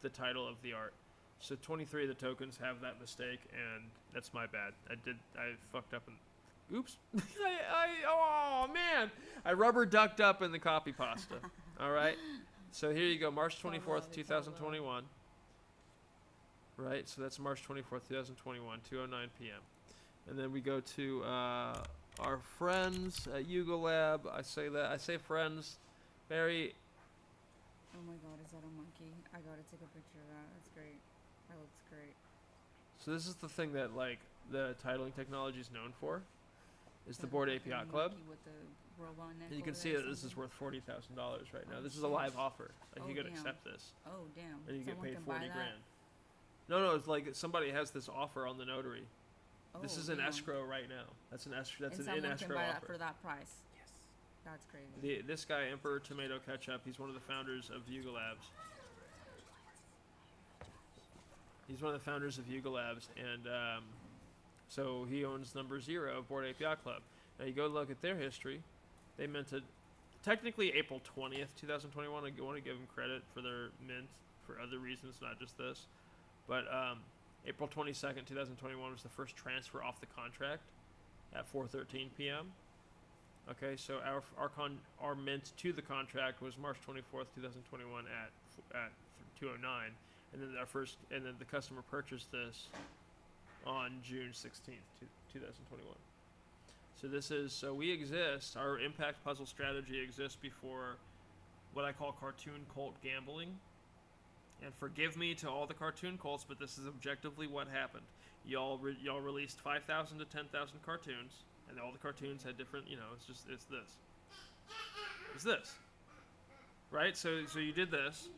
the title of the art. So 23 of the tokens have that mistake, and that's my bad. I fucked up and oops. Oh man, I rubber ducked up in the copy pasta. All right. So here you go, March 24th, 2021. Right. So that's March 24th, 2021, 2:09 p.m. And then we go to our friends at Yuga Lab. I say friends. Very. Oh my God, is that a monkey? I gotta take a picture of that. That's great. That looks great. So this is the thing that like the titling technology is known for, is the That Board monkey API Club. with the robot neck And you can over see there or that this is something. worth $40,000 right now. Oh, This is a live offer. Like Oh, you could damn. accept this, Oh damn. and you get Someone paid can buy 40 that? grand. No, it's like somebody has this offer on the notary. This Oh, is an damn. escrow right now. That's an escrow. That's And an in someone can escrow buy that offer. for that price. Yes. That's crazy. This guy, Emperor Tomato Ketchup, he's one of the founders of Yuga Labs. He's one of the founders of Yuga Labs, and so he owns number 0 of Board API Club. Now you go look at their history. They minted technically April 20th, 2021. I want to give them credit for their mint for other reasons, not just this. But April 22nd, 2021 was the first transfer off the contract at 4:13 p.m. Okay, so our mint to the contract was March 24th, 2021 at 2:09, and then the customer purchased this on June 16th, 2021. So we exist. Our impact puzzle strategy exists before what I call cartoon cult gambling. And forgive me to all the cartoon cults, but this is objectively what happened. Y'all released 5,000 to 10,000 cartoons, and all the cartoons had different. It's this, right? So you did this.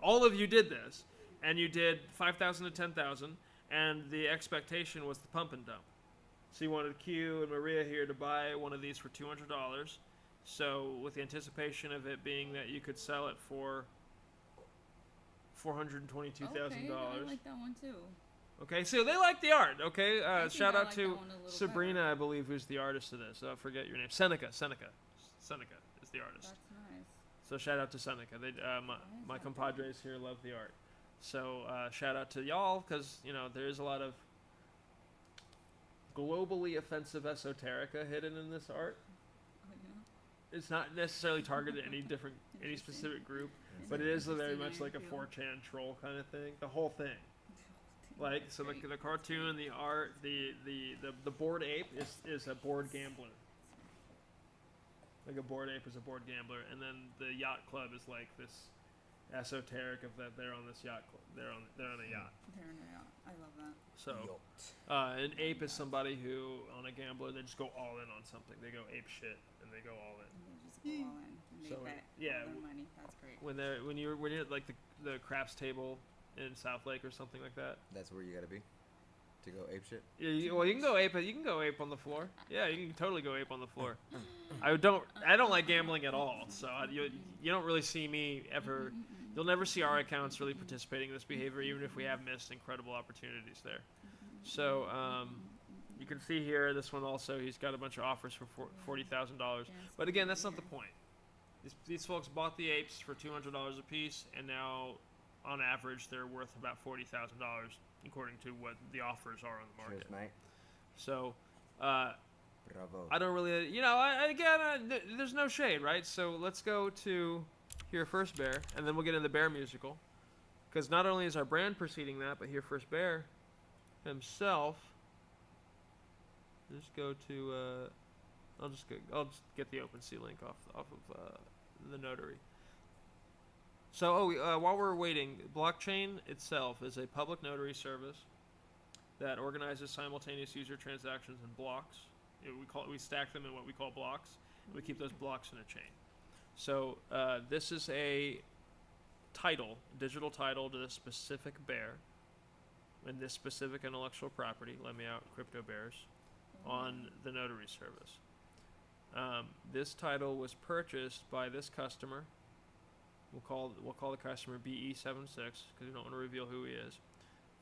All of you did this, and you did 5,000 to 10,000, and the expectation was the pump and dump. So you wanted Q and Maria here to buy one of these for $200. So with the anticipation of it being that you could sell it for $422,000. Okay, I like that one too. Okay, so they like the art. Okay, I think shout I out like to that one a little Sabrina, better. I believe, who's the artist of this. I forget your name. Seneca is the artist. That's nice. So shout out to Seneca. They, my that compadres here love the art. So shout out to y'all, because there is a lot of globally offensive esoterica hidden in this art. Oh, yeah. It's not necessarily targeted at any specific group, but it is very much Interesting like a appeal. 4chan troll kind of thing. The whole thing. Like, so Great. the cartoon, the art, the board ape is a board gambler. Like a board ape is a board gambler, and then the yacht club is like this esoteric of that they're on this yacht club. They're on a yacht. I love that. So an ape is somebody who, on a gambler, they just go all in on something. They go ape shit and they go all in. And they just go all in. And they So, bet yeah, all their money. That's great. When you're at like the craps table in South Lake or something like that. That's where you gotta be to go ape shit. Yeah, you can go ape. You can go ape on the floor. Yeah, you can totally go ape on the floor. I don't like gambling at all. So you don't really see me ever. You'll never see our accounts really participating in this behavior, even if we have missed incredible opportunities there. So you can see here, this one also, he's got a bunch of offers for $40,000. But again, that's not the point. These folks bought the apes for $200 a piece, and now, on average, they're worth about $40,000, according to what the offers are on the market. Cheers, mate. So Bravo. I don't really, there's no shade, right? So let's go to Here First Bear, and then we'll get into the Bear musical. Because not only is our brand preceding that, but Here First Bear himself. Just go to, I'll just get the OpenSea link off of the Notary. So, while we're waiting, blockchain itself is a public notary service that organizes simultaneous user transactions in blocks. We stack them in what we call blocks. And we keep those blocks in a chain. So this is a digital title to this specific bear and this specific intellectual property. Let me out, Crypto Bears, on the notary service. This title was purchased by this customer. We'll call the customer BE76 because we don't want to reveal who he is,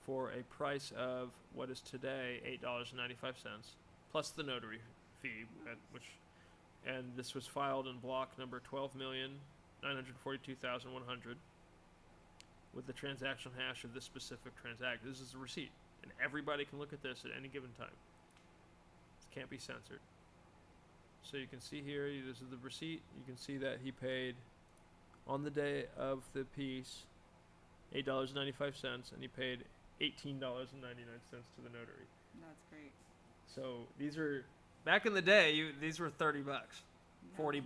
for a price of what is today $8.95 plus the notary fee, and this was filed in block number 12,942,100 with the transaction hash of this specific transaction. This is a receipt, and everybody can look at this at any given time. It can't be censored. So you can see here, this is the receipt. You can see that he paid on the day of the piece $8.95, and he paid $18.99 to the notary. That's great. So these are, back in the day, these were $30, $40,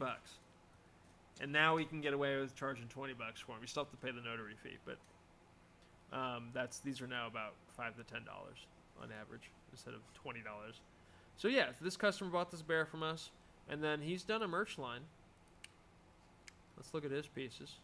and now we can get away with charging $20 for them. You still have to pay the notary fee, but these are now about $5 to $10 on average instead of $20. So yeah, this customer bought this bear from us, and then he's done a merch line. Let's look at his pieces.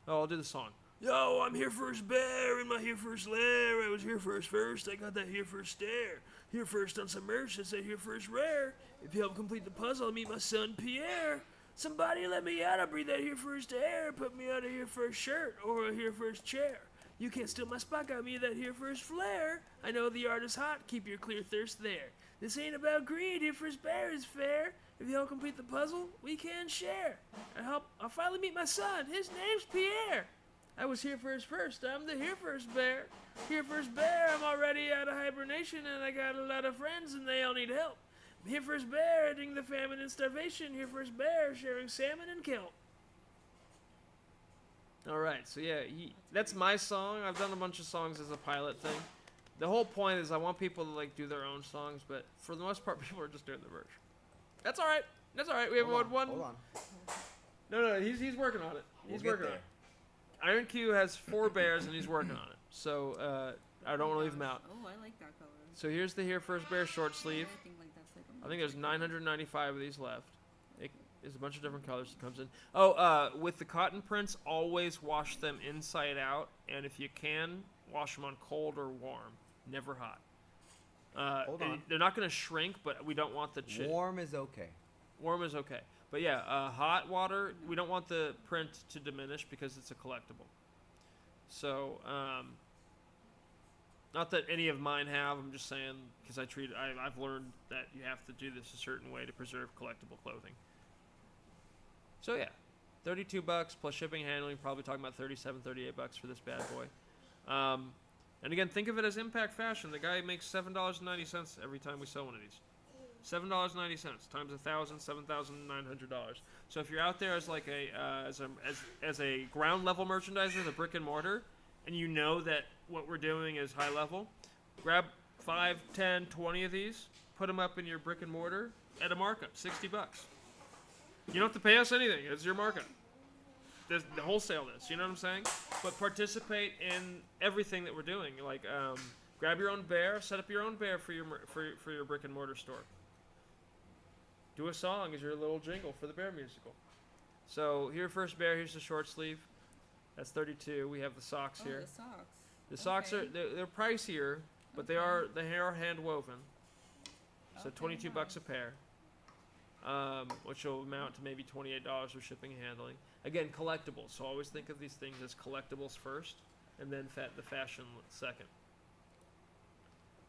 Oh, I'll do the song. Yo, I'm Here First Bear in my Here First lair. I was here first. I got that Here First stare. Here first on some merch that said Here First Rare. If you help complete the puzzle, I'll meet my son Pierre. Somebody let me out. I'll breathe that Here First air. Put me on a Here First shirt or a Here First chair. You can't steal my spot. Got me that Here First flair. I know the art is hot. Keep your clear thirst there. This ain't about greed. Here First Bear is fair. If you help complete the puzzle, we can share. I'll finally meet my son. His name's Pierre. I was here first. I'm the Here First Bear. Here First Bear, I'm already out of hibernation, and I got a lot of friends, and they all need help. Here First Bear, ending the famine and starvation. Here First Bear, sharing salmon and kelp. All right, so yeah, that's my song. I've done a bunch of songs as a pilot thing. The whole point is I want people to do their own songs, but for the most part, people are just doing the merch. That's all right. We have one. Hold on. No, he's working on it. He's working on it. Iron Q has 4 bears, and he's working on it. So I don't want to leave them out. Oh, I like that color. So here's the Here First Bear short sleeve. I think there's 995 of these left. There's a bunch of different colors that comes in. Oh, with the cotton prints, always wash them inside out, and if you can, wash them on cold or warm, never hot. Hold on. They're not going to shrink, but we don't want the chip. Warm is okay. Warm is okay. But yeah, hot water, we don't want the print to diminish because it's a collectible. So, not that any of mine have, I'm just saying, because I've learned that you have to do this a certain way to preserve collectible clothing. So yeah, $32 plus shipping and handling, probably talking about $37, $38 for this bad boy. And again, think of it as impact fashion. The guy makes $7.90 every time we sell one of these. $7.90 times 1,000, $7,900. So if you're out there as as a ground level merchandiser, the brick and mortar, and you know that what we're doing is high level, grab 5, 10, 20 of these, put them up in your brick and mortar at a markup, $60. You don't have to pay us anything. It's your markup. The wholesale this, you know what I'm saying? But participate in everything that we're doing. Grab your own bear, set up your own bear for your brick and mortar store. Do a song as your little jingle for the bear musical. So Here First Bear, here's the short sleeve. That's $32. We have the socks here. The socks. The socks are they're pricier, but they are hand woven. So $22 a pair. Which will amount to maybe $28 for shipping and handling. Again, collectibles. So always think of these things as collectibles first, and then the fashion second.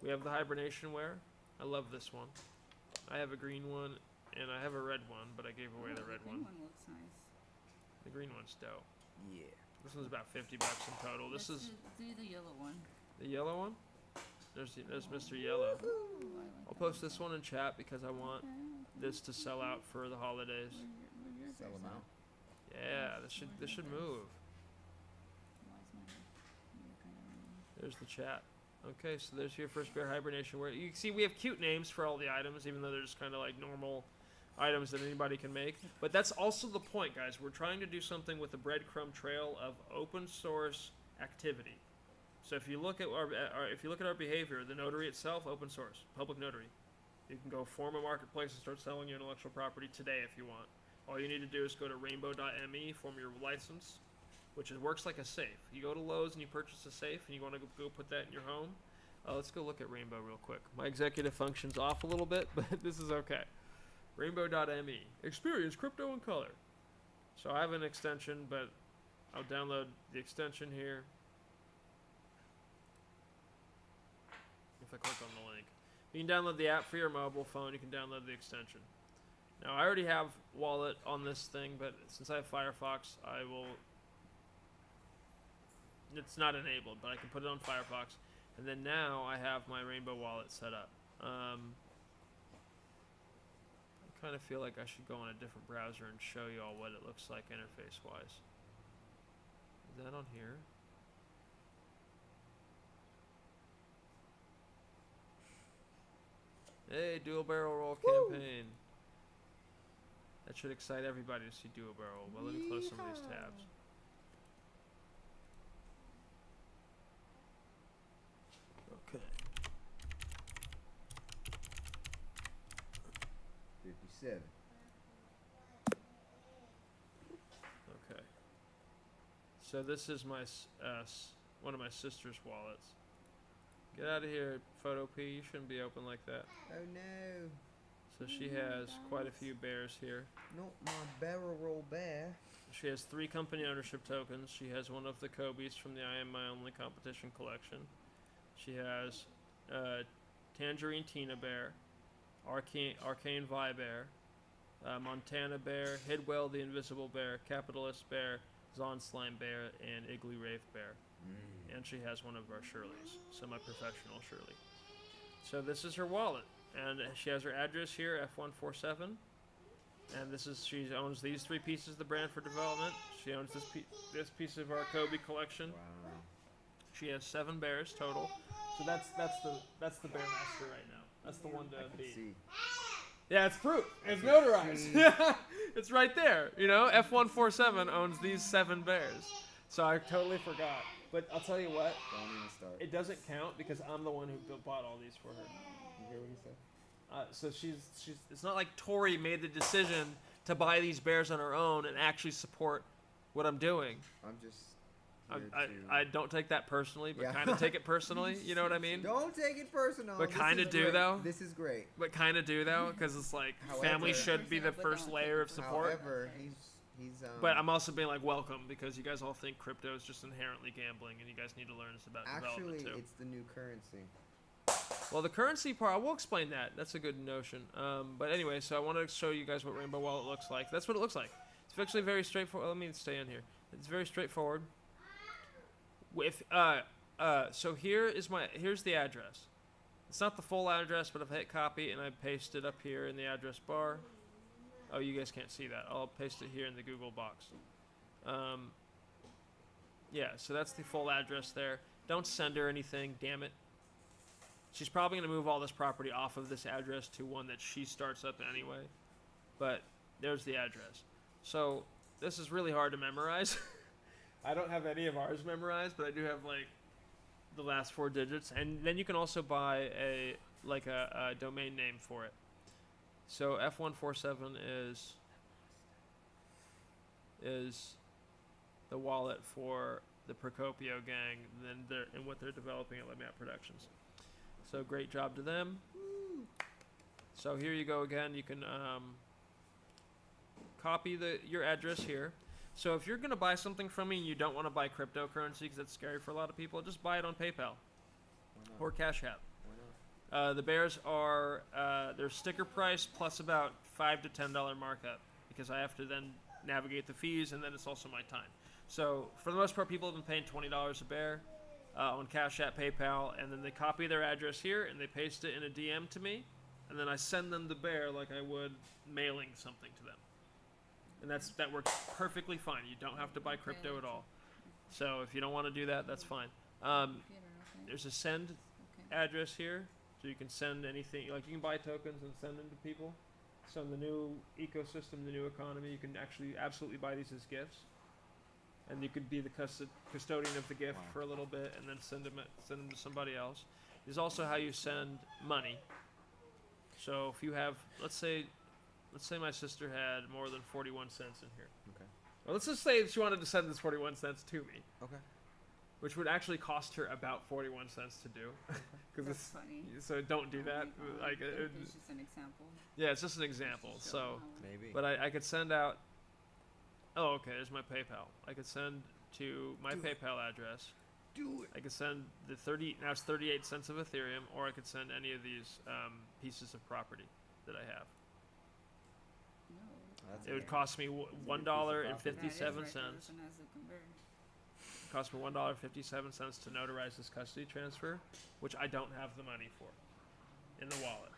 We have the hibernation wear. I love this one. I have a green one, and I have a red one, but I gave away the red one. The green one looks nice. The green one's dope. Yeah. This one's about $50 in total. This is do the yellow one. the yellow one. There's Mr. Yellow. I'll post this one in chat because I want this to sell out for the holidays. Sell them out. Yeah, this should move. There's the chat. Okay, so there's your first bear hibernation. Where you can see we have cute names for all the items, even though they're just kind of like normal items that anybody can make. But that's also the point, guys. We're trying to do something with the breadcrumb trail of open source activity. So if you look at our behavior, the notary itself, open source, public notary. You can go form a marketplace and start selling your intellectual property today if you want. All you need to do is go to rainbow.me, form your license, which works like a safe. You go to Lowe's and you purchase a safe, and you want to go put that in your home. Let's go look at Rainbow real quick. My executive function's off a little bit, but this is okay. Rainbow.me. Experience crypto in color. So I have an extension, but I'll download the extension here. If I click on the link. You can download the app for your mobile phone. You can download the extension. Now, I already have Wallet on this thing, but since I have Firefox, it's not enabled, but I can put it on Firefox. And then now I have my Rainbow Wallet set up. I kind of feel like I should go on a different browser and show you all what it looks like interface-wise. Is that on here? Hey, dual barrel roll campaign. That should excite everybody to see dual barrel. Well, let me close some of these tabs. Okay. 57. Okay. So this is my one of my sister's wallets. Get out of here, Photo P. You shouldn't be open like that. Oh no. So she has quite a few bears here. Not my barrel roll bear. She has 3 company ownership tokens. She has one of the Kobe's from the I Am My Only competition collection. She has Tangerine Tina Bear, Arcane Vi Bear, Montana Bear, Hidwell the Invisible Bear, Capitalist Bear, Zon Slime Bear, and Igloo Wraith Bear. And she has one of our Shirleys, semi-professional Shirley. So this is her wallet, and she has her address here, F147. And she owns these 3 pieces of the brand for development. She owns this piece of our Kobe collection. Wow. She has 7 bears total. So that's the Bear Master right now. That's the one to beat. See. Yeah, it's proof. It's notarized. It's right there. You know, F147 owns these 7 bears. So I totally forgot. But I'll tell you what. Don't even start. It doesn't count because I'm the one who bought all these for her. You hear what he said? So she's. It's not like Tori made the decision to buy these bears on her own and actually support what I'm doing. I'm just. I don't take that personally, but kind of take it personally. You know what I mean? Don't take it personal. But kind of do great. though. This is great. But kind of do though, because it's like family should be the first layer of support. However, he's. But I'm also being like welcome because you guys all think crypto is just inherently gambling, and you guys need to learn this about development too. Actually, it's the new currency. Well, the currency part, I will explain that. That's a good notion. But anyway, so I wanted to show you guys what Rainbow Wallet looks like. That's what it looks like. It's actually very straightforward. Let me stay in here. It's very straightforward. So here's the address. It's not the full address, but if I hit copy and I paste it up here in the address bar. Oh, you guys can't see that. I'll paste it here in the Google box. Yeah, so that's the full address there. Don't send her anything, damn it. She's probably going to move all this property off of this address to one that she starts up anyway. But there's the address. So this is really hard to memorize. I don't have any of ours memorized, but I do have like the last 4 digits. And then you can also buy a domain name for it. So F147 is the wallet for the Procopio gang and what they're developing at Lemap Productions. So great job to them. So here you go again. You can copy your address here. So if you're going to buy something from me and you don't want to buy cryptocurrency because that's scary for a lot of people, just buy it on PayPal or Cash App. The bears are their sticker price plus about $5 to $10 markup because I have to then navigate the fees and then it's also my time. So for the most part, people have been paying $20 a bear. on Cash App, PayPal, and then they copy their address here and they paste it in a DM to me, and then I send them the bear like I would mailing something to them. And that works perfectly fine. You don't have to buy crypto at all. So if you don't want to do that, that's fine. There's a send address here, so you can send anything. Like you can buy tokens and send them to people. So in the new ecosystem, the new economy, you can actually absolutely buy these as gifts, and you could be the custodian of the gift for a little bit, and then send them to somebody else. There's also how you send money. So if you have, let's say my sister had more than 41 cents in here. Okay. Well, let's just say she wanted to send this 41 cents to me. Okay. Which would actually cost her about 41 cents to do, because it's funny. So don't do that. Like It's just an example. yeah, it's just an example. Just So, Maybe. but I could send out. Oh, okay. There's my PayPal. I could send to my PayPal address. Do it. I could send the 38 cents of Ethereum, or I could send any of these pieces of property that I have. No. That's It would okay. cost me $1.57. Cost me $1.57 to notarize this custody transfer, which I don't have the money for in the wallet.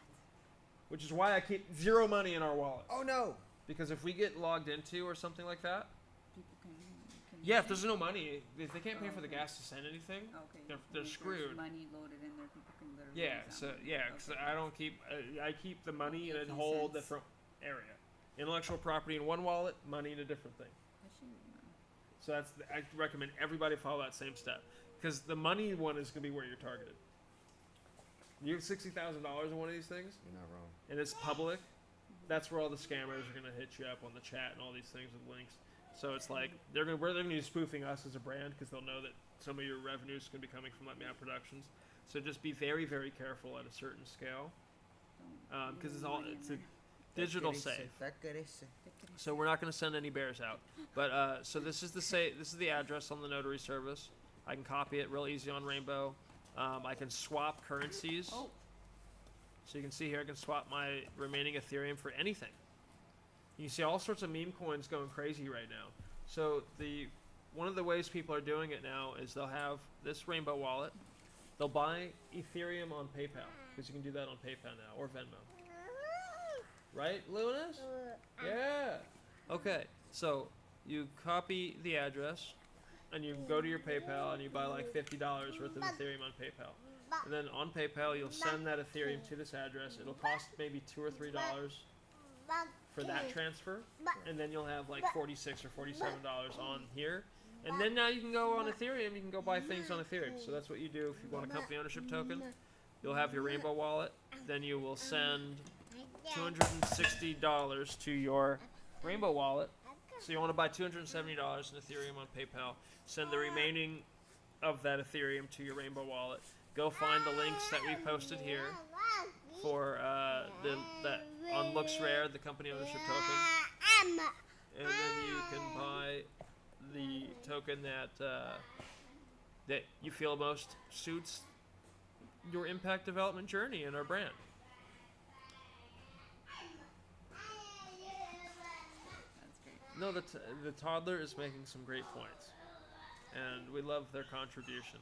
Which is why I keep zero money in our wallet. Oh no. Because if we get logged into or something like that, People can yeah, use if there's it. no money, if they can't pay for the Okay. gas to send anything, Okay. they're If there's screwed. money loaded in there, people can literally yeah. use So that money. yeah, because Okay. I don't keep, I keep the money in a Making whole sense. different area. Intellectual property in one wallet, money in a different thing. That shit, man. So I recommend everybody follow that same step, because the money one is gonna be where you're targeted. You have $60,000 in one of these things, You're not wrong. and it's public. That's where all the scammers are gonna hit you up on the chat and all these things with links. So it's like they're gonna be spoofing us as a brand, because they'll know that some of your revenue is gonna be coming from Let Me Out Productions. So just be very, very careful at a certain scale, Don't because leave it's all money in it's a there. digital safe. Tacarese. So we're not going to send any bears out. But so this is the address on the notary service. I can copy it real easy on Rainbow. I can swap currencies. Oh. So you can see here I can swap my remaining Ethereum for anything. You see all sorts of meme coins going crazy right now. So one of the ways people are doing it now is they'll have this Rainbow wallet. They'll buy Ethereum on PayPal, because you can do that on PayPal now, or Venmo. Right, Lunas? Yeah. Okay, so you copy the address, and you go to your PayPal, and you buy like $50 worth of Ethereum on PayPal. And then on PayPal, you'll send that Ethereum to this address. It'll cost maybe $2 or $3 for that transfer, and then you'll have like $46 or $47 on here. And then now you can go on Ethereum, you can go buy things on Ethereum. So that's what you do if you want a company ownership token. You'll have your Rainbow wallet, then you will send $260 to your Rainbow wallet. So you want to buy $270 in Ethereum on PayPal. Send the remaining of that Ethereum to your Rainbow wallet. Go find the links that we posted here for that on Looks Rare, the company ownership token, and then you can buy the token that you feel most suits your impact development journey and our brand. That's great. No, the toddler is making some great points, and we love their contribution.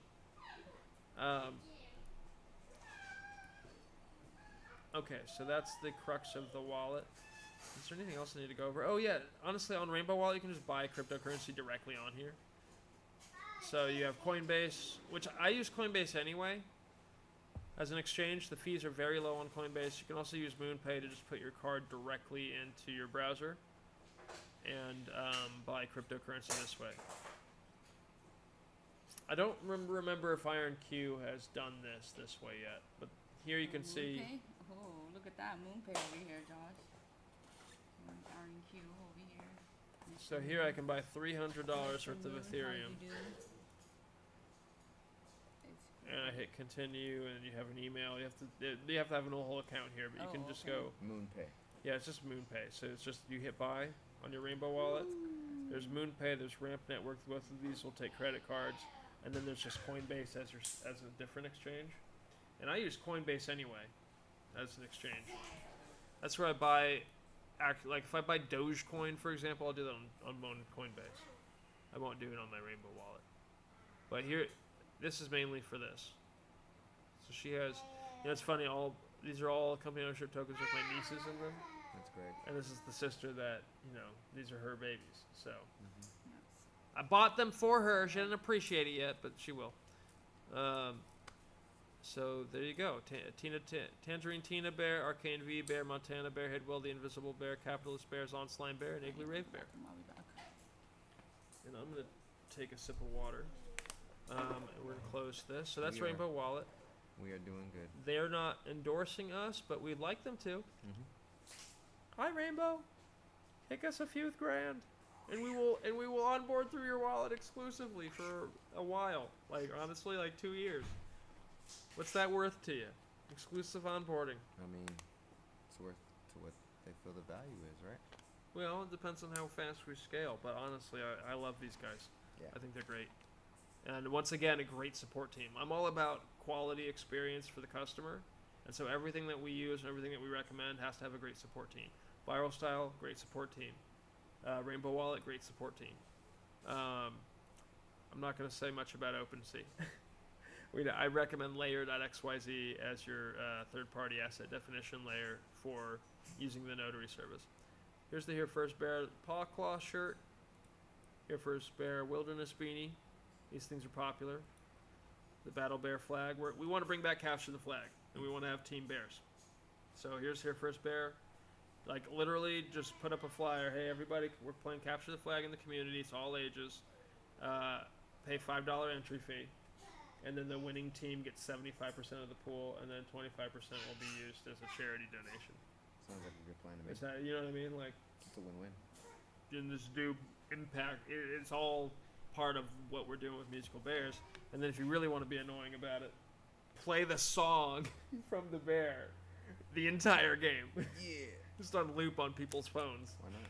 Okay, so that's the crux of the wallet. Is there anything else I need to go over? Oh yeah, honestly, on Rainbow Wallet you can just buy cryptocurrency directly on here. So you have Coinbase, which I use Coinbase anyway. As an exchange, the fees are very low on Coinbase. You can also use MoonPay to just put your card directly into your browser and buy cryptocurrency this way. I don't remember if IronQ has done this way yet, but here you can see. Okay. Oh, look at that MoonPay over here, Josh. RNQ over here. So here I can buy $300 worth of How'd Ethereum, you do? It's and I hit continue, and you have an email. You have to have an whole account here, but you Oh, can just okay. go. MoonPay. Yeah, it's just MoonPay. So it's just you hit buy on your Rainbow wallet. There's MoonPay. There's Ramp Network. Both of these will take credit cards, and then there's just Coinbase as a different exchange. And I use Coinbase anyway as an exchange. That's where I buy. Like if I buy Dogecoin, for example, I'll do that on Coinbase. I won't do it on my Rainbow wallet. But here, this is mainly for this. So she has, it's funny, these are all company ownership tokens with my nieces in them. That's great. And this is the sister that, these are her babies. So Yes. I bought them for her. She didn't appreciate it yet, but she will. So there you go. Tangerine Tina Bear, Arcane V Bear, Montana Bear, Headwell the Invisible Bear, Capitalist Bear, Zonslime Bear, and Igloo Rave Bear. I'll be back. And I'm going to take a sip of water. And we're going to close this. So that's We are. Rainbow Wallet. We are doing good. They're not endorsing us, but we'd like them to. Mm-hmm. Hi, Rainbow. Take us a few grand, and we will onboard through your wallet exclusively for a while. Like honestly, like 2 years. What's that worth to you? Exclusive onboarding. I mean, it's worth to what they feel the value is, right? Well, it depends on how fast we scale, but honestly, I love these guys. Yeah. I think they're great. And once again, a great support team. I'm all about quality experience for the customer, and so everything that we use and everything that we recommend has to have a great support team. Viral Style, great support team. Rainbow Wallet, great support team. I'm not going to say much about OpenSea. I recommend layer.xyz as your third-party asset definition layer for using the notary service. Here's the Here First Bear Paw Claw shirt. Here First Bear Wilderness beanie. These things are popular. The Battle Bear flag. We want to bring back Capture the Flag, and we want to have Team Bears. So here's Here First Bear. Like literally just put up a flyer. Hey everybody, we're playing Capture the Flag in the community. It's all ages. Pay $5 entry fee. And then the winning team gets 75% of the pool, and then 25% will be used as a charity donation. Sounds like a good plan to me. Is that, you know what I mean? Like, It's a win-win. and this do impact. It's all part of what we're doing with Musical Bears. And then if you really want to be annoying about it, play the song from the bear the entire game. Yeah. Just on loop on people's phones. Why not?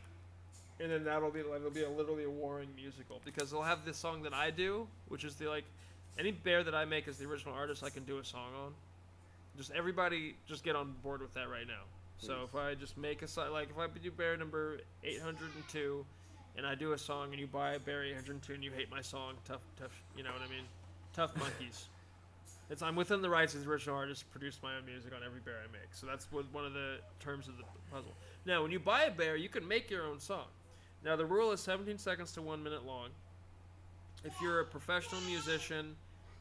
And then it'll be literally a warring musical, because they'll have this song that I do, which is any bear that I make as the original artist, I can do a song on. Just everybody, just get on board with that right now. So Please. if I just make a song, like if I do bear number 802, and I do a song, and you buy bear 802, and you hate my song, tough, you know what I mean? Tough monkeys. I'm within the rights as the original artist to produce my own music on every bear I make. So that's one of the terms of the puzzle. Now, when you buy a bear, you can make your own song. Now, the rule is 17 seconds to 1 minute long. If you're a professional musician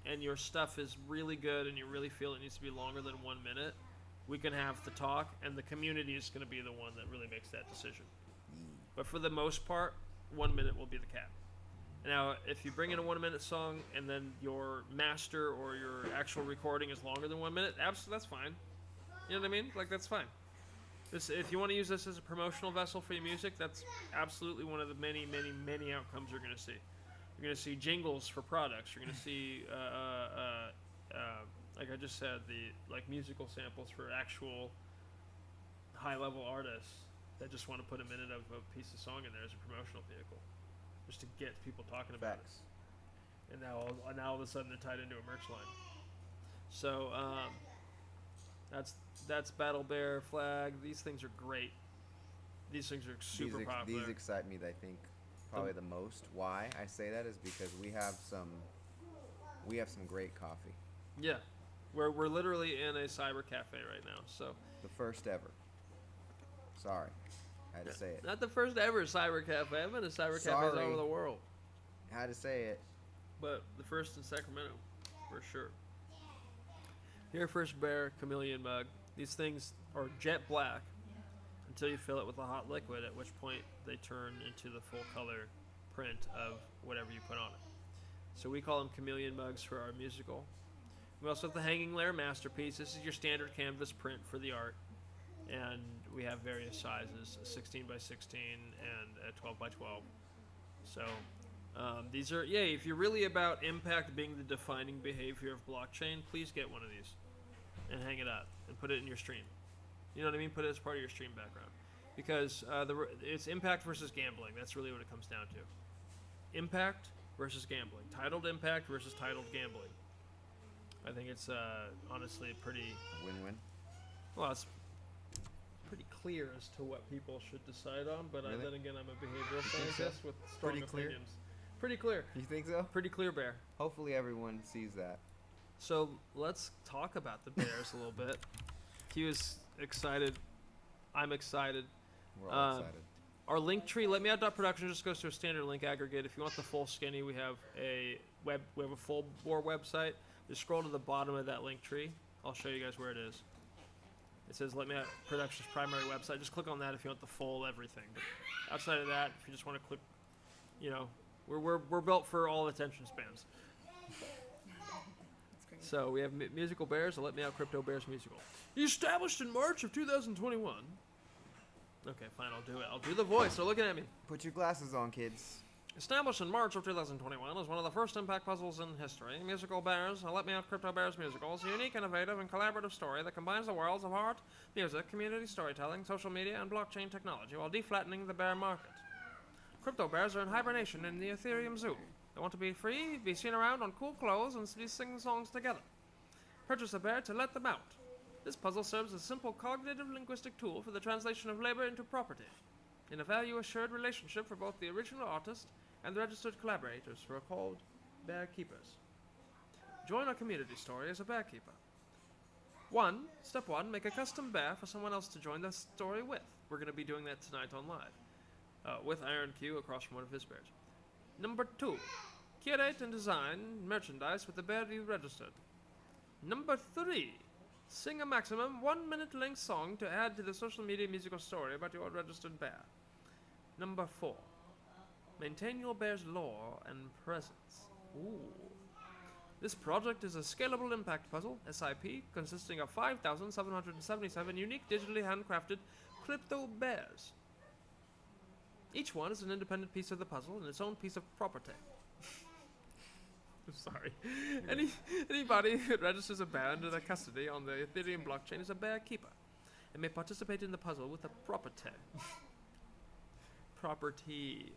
and your stuff is really good and you really feel it needs to be longer than 1 minute, we can have the talk, and the community is going to be the one that really makes that decision. But for the most part, 1 minute will be the cap. Now, if you bring in a 1 minute song and then your master or your actual recording is longer than 1 minute, absolutely, that's fine. You know what I mean? Like, that's fine. If you want to use this as a promotional vessel for your music, that's absolutely one of the many, many, many outcomes you're going to see. You're going to see jingles for products. You're going to see, like I just said, musical samples for actual high-level artists that just want to put a minute of a piece of song in there as a promotional vehicle, just to get people talking about Facts. it. And now all of a sudden they're tied into a merch line. So that's Battle Bear flag. These things are great. These things are super popular. These excite me, I think, probably the most. Why I say that is because we have some great coffee. Yeah, we're literally in a cyber cafe right now. So The first ever. Sorry, I had to say it. not the first ever cyber cafe. I've been to cyber cafes all Sorry. over the world, I had to say it. but the first in Sacramento, for sure. Here First Bear Chameleon mug. These things are jet black until you fill it with a hot liquid, at which point they turn into the full color print of whatever you put on it. So we call them chameleon mugs for our musical. We also have the hanging layer masterpiece. This is your standard canvas print for the art. And we have various sizes, 16 by 16 and 12 by 12. So these are, if you're really about impact being the defining behavior of blockchain, please get one of these and hang it up and put it in your stream. You know what I mean? Put it as part of your stream background. Because it's impact versus gambling. That's really what it comes down to. Impact versus gambling. Titled impact versus titled gambling. I think it's honestly pretty... Win-win. Well, it's pretty clear as to what people should decide on, but Really? then again, I'm a behavioral You think so? scientist with strong Pretty clear? opinions. Pretty clear. You think so? Pretty clear bear. Hopefully everyone sees that. So let's talk about the bears a little bit. He was excited. I'm excited. We're all excited. Our link tree, LetMeOut.production, just goes to a standard link aggregate. If you want the full skinny, we have a full bore website. Just scroll to the bottom of that link tree. I'll show you guys where it is. It says Let Me Out Productions primary website. Just click on that if you want the full everything. But outside of that, if you just want to click, you know, we're built for all attention spans. That's great. So we have musical bears. Let Me Out Crypto Bears musical. Established in March of 2021. Okay, fine, I'll do it. I'll do the voice. They're looking at me. Put your glasses on, kids. Established in March of 2021 as one of the first impact puzzles in history, Musical Bears, Let Me Out Crypto Bears Musical is a unique, innovative, and collaborative story that combines the worlds of art, music, community storytelling, social media, and blockchain technology while deflattening the bear market. Crypto bears are in hibernation in the Ethereum Zoo. They want to be free, be seen around on cool clothes, and be singing songs together. Purchase a bear to let them out. This puzzle serves as a simple cognitive linguistic tool for the translation of labor into property, in a value-assured relationship for both the original artist and the registered collaborators who are called bear keepers. Join our community story as a bear keeper. Step 1, make a custom bear for someone else to join the story with. We're going to be doing that tonight on live, with Iron Q across from one of his bears. Number 2, curate and design merchandise with the bear you registered. Number 3, sing a maximum 1-minute length song to add to the social media musical story about your registered bear. Number 4, maintain your bear's lore and presence. Ooh. This project is a scalable impact puzzle, SIP, consisting of 5,777 unique digitally handcrafted crypto bears. Each one is an independent piece of the puzzle and its own piece of property. Sorry. Anybody who registers a bear under their custody on the Ethereum blockchain is a bear keeper and may participate in the puzzle with a property. Property,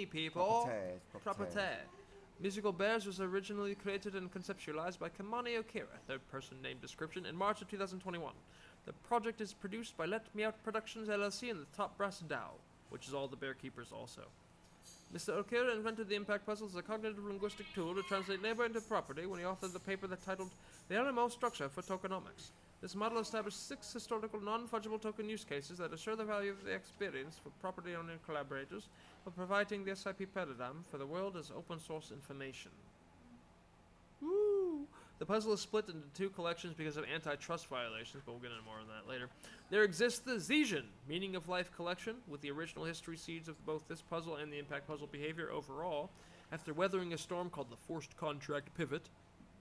people. Property. Musical Bears was originally created and conceptualized by Kimani Okearah, third-person name description, in March of 2021. The project is produced by Let Me Out Productions LLC and the Top Brass DAO, which is all the bear keepers also. Mr. Okearah invented the impact puzzle as a cognitive linguistic tool to translate labor into property when he authored the paper that titled The LMO Structure for Tokenomics. This model established 6 historical non-fungible token use cases that assure the value of the experience for property-owning collaborators while providing the SIP paradigm for the world as open-source information. Woo! The puzzle is split into 2 collections because of antitrust violations, but we'll get into more on that later. There exists the Zesian, Meaning of Life collection, with the original history seeds of both this puzzle and the impact puzzle behavior overall. After weathering a storm called the Forced Contract Pivot,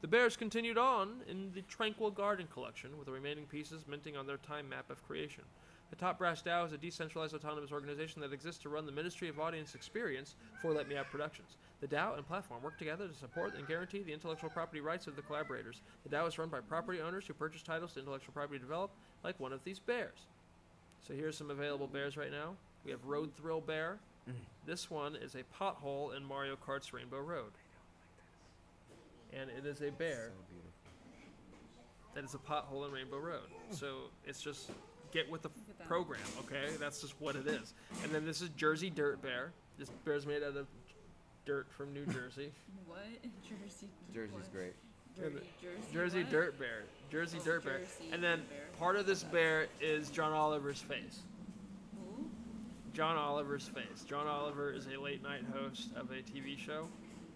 the bears continued on in the Tranquil Garden collection, with the remaining pieces minting on their time map of creation. The Top Brass DAO is a decentralized autonomous organization that exists to run the Ministry of Audience Experience for Let Me Out Productions. The DAO and platform work together to support and guarantee the intellectual property rights of the collaborators. The DAO is run by property owners who purchase titles to intellectual property developed, like one of these bears. So here's some available bears right now. We have Road Thrill Bear. This one is a pothole in Mario Kart's Rainbow Road. And it is a bear So beautiful. that is a pothole in Rainbow Road. So it's just get with the Look at that. program, okay? That's just what it is. And then this is Jersey Dirt Bear. This bear's made out of dirt from New Jersey. What? Jersey. Jersey's what? great. Jersey what? Dirt Bear. Jersey Oh, Dirt Bear. Jersey And then Bear. part of this bear is John Oliver's face. Who? John Oliver's face. John Oliver is a late night host of a TV show.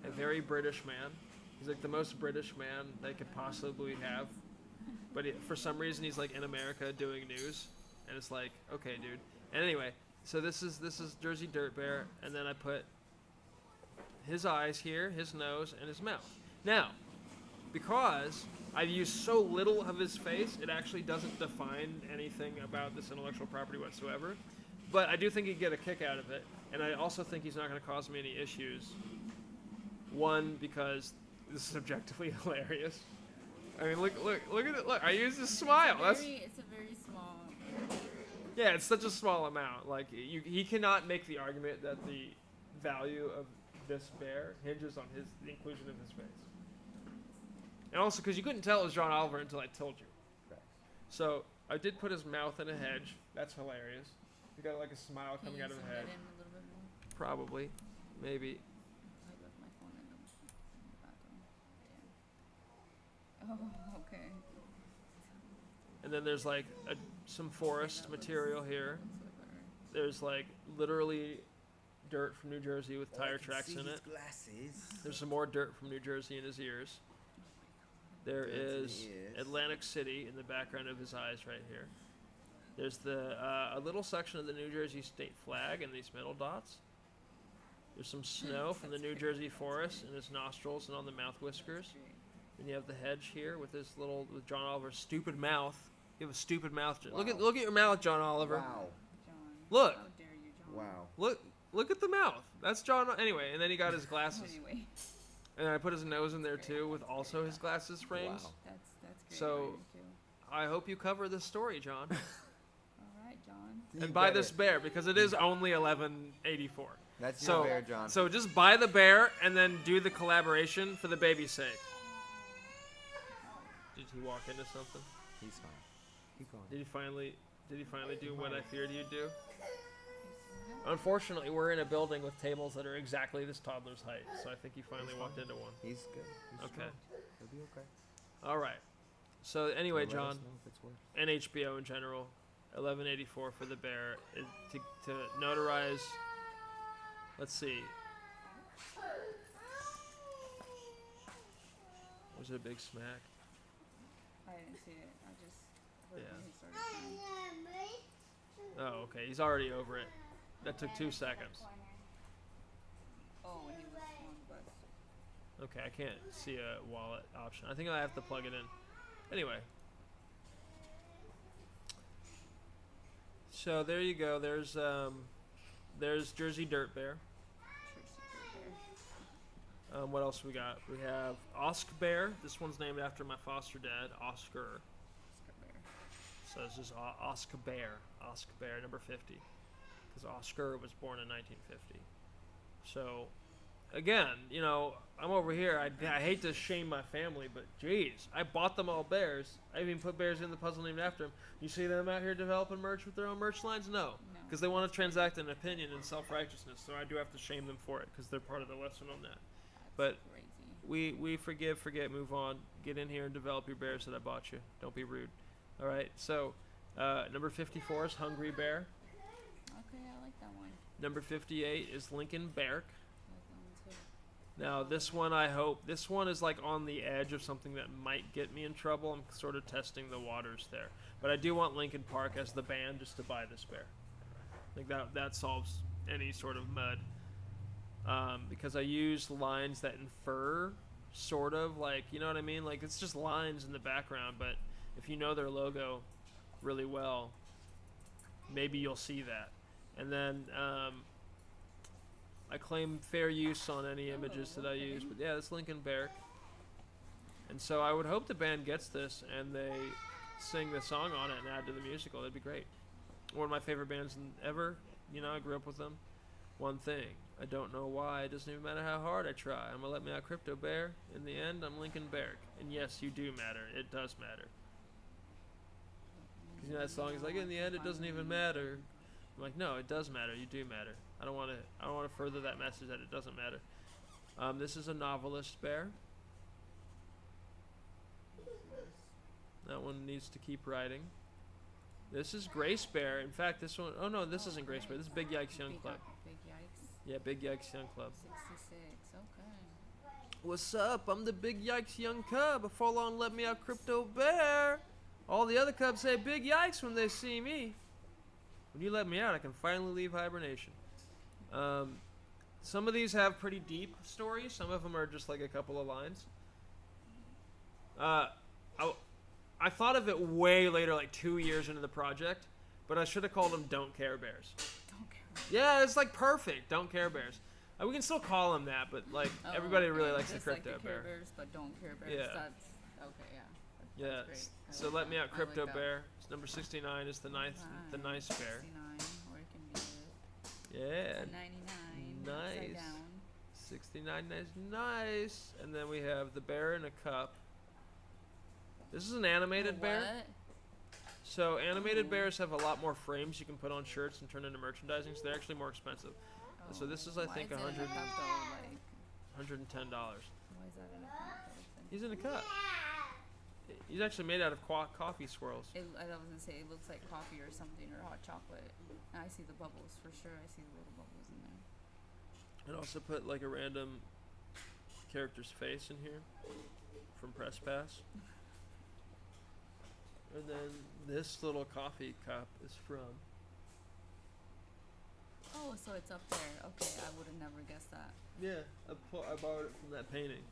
A very British man. He's like the most British man they could possibly have. But for some reason he's like in America doing news. And it's like, okay, dude. And anyway, so this is Jersey Dirt Bear, and then I put his eyes here, his nose, and his mouth. Now, because I've used so little of his face, it actually doesn't define anything about this intellectual property whatsoever. But I do think he'd get a kick out of it, and I also think he's not going to cause me any issues. One, because this is objectively hilarious. I mean, look at it. Look, I use this smile. It's a very small. Yeah, it's such a small amount. Like, he cannot make the argument that the value of this bear hinges on the inclusion of his face. And also, because you couldn't tell it was John Oliver until I told you. Facts. So, I did put his mouth in a hedge. That's hilarious. He got like a smile Can coming you out of zoom the head. that in a little bit more? Probably. Maybe. I left my phone in the bathroom. Damn. Oh, okay. And then there's like some forest material here. Looks way better. There's like literally dirt from New Jersey with tire tracks in it. Glasses. There's some more dirt from New Jersey in his ears. There Dirt in the is ears. Atlantic City in the background of his eyes right here. There's a little section of the New Jersey state flag and these metal dots. There's some snow from the New Jersey forest in his nostrils and on the mouth whiskers. Great. Then you have the hedge here with with John Oliver's stupid mouth. You have a stupid mouth. Look Wow. at your mouth, John Oliver. Wow. John. Look. How dare you, John? Wow. Look at the mouth. That's John. Anyway, and then he got his glasses. Anyway, And I put his nose in there too with also his glasses frames. Wow. that's great. So- Thank you. I hope you cover this story, John. All right, John. You And buy get this it. bear because it is only $11.84. That's So- your bear, John. So just buy the bear and then do the collaboration for the baby's sake. Did he walk into something? He's fine. Keep going. Did he finally do what I feared he'd do? Unfortunately, we're in a building with tables that are exactly this toddler's height, so I think he finally walked into one. He's good. He's Okay. strong. He'll be okay. All right. So anyway, He'll let us John, know if it's worse. and HBO in general, 1184 for the bear to notarize. Let's see. Was it a big smack? I didn't see it. I just heard Yeah. when he started crying. Oh, okay. He's already over it. That took 2 seconds. Oh, when he was on the bus. Okay, I can't see a wallet option. I think I have to plug it in. Anyway. So there you go. There's Jersey Dirt Bear. What else we got? We have Oscar Bear. This one's named after my foster dad, Oscar. So this is Oscar Bear. Oscar Bear, number 50. Because Oscar was born in 1950. So, again, I'm over here. I hate to shame my family, but geez, I bought them all bears. I even put bears in the puzzle named after them. You see them out here developing merch with their own merch lines? No. Because they want to transact an opinion and self-righteousness. So I do have to shame them for it because they're part of the lesson on that. But Crazy. we forgive, forget, move on. Get in here and develop your bears that I bought you. Don't be rude. All right. So number 54 is Hungry Bear. Okay, I like that one. Number 58 is Lincoln Berk. I like that one too. Now this one is like on the edge of something that might get me in trouble. I'm sort of testing the waters there. But I do want Lincoln Park as the band just to buy this bear. Like that solves any sort of mud. Because I use lines that infer sort of like, you know what I mean? Like it's just lines in the background, but if you know their logo really well, maybe you'll see that. And then I claim fair use on any images that I use. But yeah, this Lincoln Berk. And so I would hope the band gets this and they sing the song on it and add to the musical. That'd be great. One of my favorite bands ever. I grew up with them. One thing. I don't know why. It doesn't even matter how hard I try. I'm gonna let me out, Crypto Bear. In the end, I'm Lincoln Berk. And yes, you do matter. It does matter. Because that song is like, in the end, it doesn't even matter. I'm like, no, it does matter. You do matter. I don't want to further that message that it doesn't matter. This is a novelist bear. That one needs to keep writing. This is Grace Bear. In fact, this one, oh no, this isn't Grace Bear. This is Big Yikes Young Club. Big Yikes. Yeah, Big Yikes Young Club. 66. Okay. What's up? I'm the Big Yikes Young Cub. Before long, let me out, Crypto Bear. All the other cubs say Big Yikes when they see me. When you let me out, I can finally leave hibernation. Some of these have pretty deep stories. Some of them are just like a couple of lines. I thought of it way later, like 2 years into the project, but I should have called them Don't Care Bears. Don't care. Yeah, it's like perfect. Don't Care Bears. We can still call them that, but like Oh, everybody okay. really likes the Just Crypto like the Bear. Care Bears, but don't care bears. Yeah. That's okay. Yeah. Yeah. That's great. I So like let me that. out, I Crypto like that. Bear. Number 69 is the nice bear. 69. Or it can be Yeah. a 99. Nice. Upside down. 69 nice. And then we have the bear in a cup. This is an animated bear. What? So animated Ooh. bears have a lot more frames you can put on shirts and turn into merchandising, so they're actually more expensive. So this is, I think, why is it in a cup though? Like, $110. why is that in a cup? He's in a cup. He's actually made out of coffee swirls. I was gonna say it looks like coffee or something or hot chocolate. I see the bubbles for sure. I see the little bubbles in there. And also put like a random character's face in here from Press Pass. And then this little coffee cup is from. Oh, so it's up there. Okay, I would have never guessed that. Yeah, I borrowed it from that painting.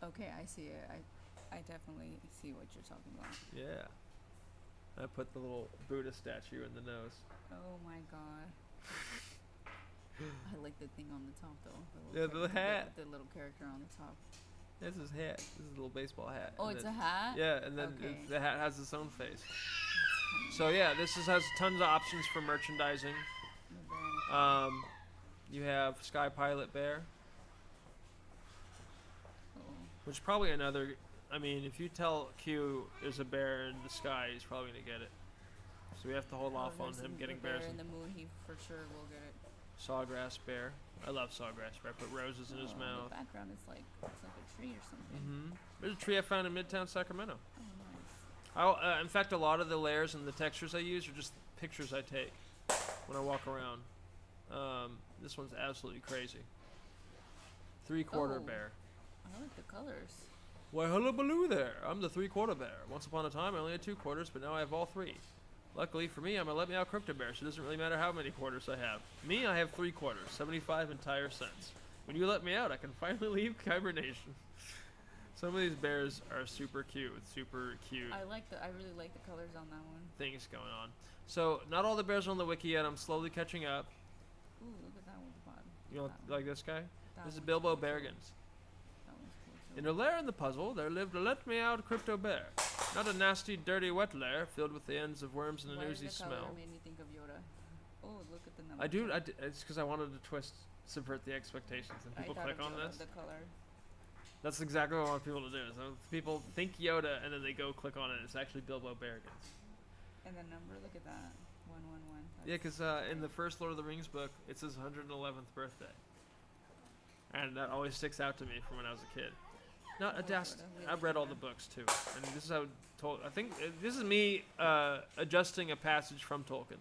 Okay, I see it. I definitely see what you're talking about. Yeah. I put the little Buddha statue in the nose. Oh my god. I like the thing on the top though. The hat. The little character on the top. This is his hat. This is a little baseball hat. Oh, And it's then- a hat? Yeah, and then Okay. the hat has its own face. So yeah, has tons of options for merchandising. The bear in a cup. You have Sky Pilot Bear, Oh. which is probably another. I mean, if you tell Q there's a bear in the sky, he's probably gonna get it. So we have to hold off on There's him the getting bear bears. in the moon. He for sure will get it. Sawgrass Bear. I love Sawgrass Bear. Put roses in his Oh, mouth. The background is like it's like a tree or something. Mm-hmm. There's a tree I found in Midtown Sacramento. Oh, nice. In fact, a lot of the layers and the textures I use are just pictures I take when I walk around. This one's absolutely crazy. 3/4 Oh. bear. I like the colors. Why, hullabaloo there. I'm the 3/4 bear. Once upon a time, I only had 2 quarters, but now I have all 3. Luckily for me, I'm a let me out crypto bear, so it doesn't really matter how many quarters I have. Me, I have 3 quarters, 75 entire cents. When you let me out, I can finally leave hibernation. Some of these bears are super cute, with super cute I really like the colors on that one. things going on. So, not all the bears are on the wiki yet. I'm slowly catching up. Ooh, look at that one at the bottom. You know, That one. like this guy? That This is one's Bilbo cool too. Baggins. That one's cool too. In a lair in the puzzle, there lived a let-me-out crypto bear. Not a nasty, dirty, wet lair filled with the ends of worms and an Why did oozy the color smell. made me think of Yoda? Oh, look at the number. It's because I wanted to subvert the expectations, and people click on this. The color. That's exactly what I want people to do. So people think Yoda, and then they go click on it. It's actually Bilbo Baggins. And the number, look at that. 111. Yeah, because in the first Lord of the Rings book, it says 111th birthday. And that always sticks out to me from when I was a kid. Not a Oh, dast. Yoda, we I've like read all the Yoda. books too, and this is how I think this is me adjusting a passage from Tolkien.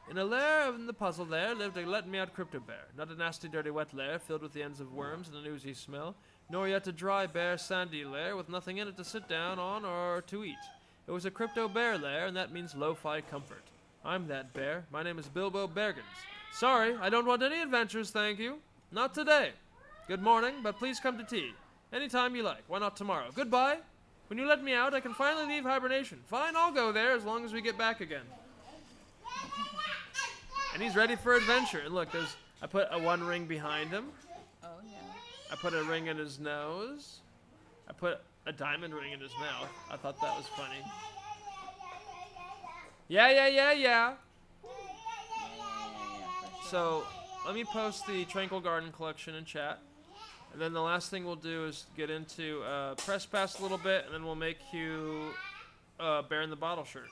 In a lair in the puzzle there lived a let-me-out crypto bear. Not a nasty, dirty, wet lair filled with the ends of worms and an oozy smell, nor yet a dry, bare, sandy lair with nothing in it to sit down on or to eat. It was a crypto bear lair, and that means lo-fi comfort. I'm that bear. My name is Bilbo Baggins. Sorry, I don't want any adventures, thank you. Not today. Good morning, but please come to tea. Anytime you like. Why not tomorrow? Goodbye. When you let me out, I can finally leave hibernation. Fine, I'll go there as long as we get back again. And he's ready for adventure. And look, I put a 1 ring behind him. Oh, yeah. I put a ring in his nose. I put a diamond ring in his mouth. I thought that was funny. Yeah. Yeah, for sure. So, let me post the Tranquil Garden collection in chat. And then the last thing we'll do is get into Press Pass a little bit, and then we'll make you Bear in the Bottle shirt.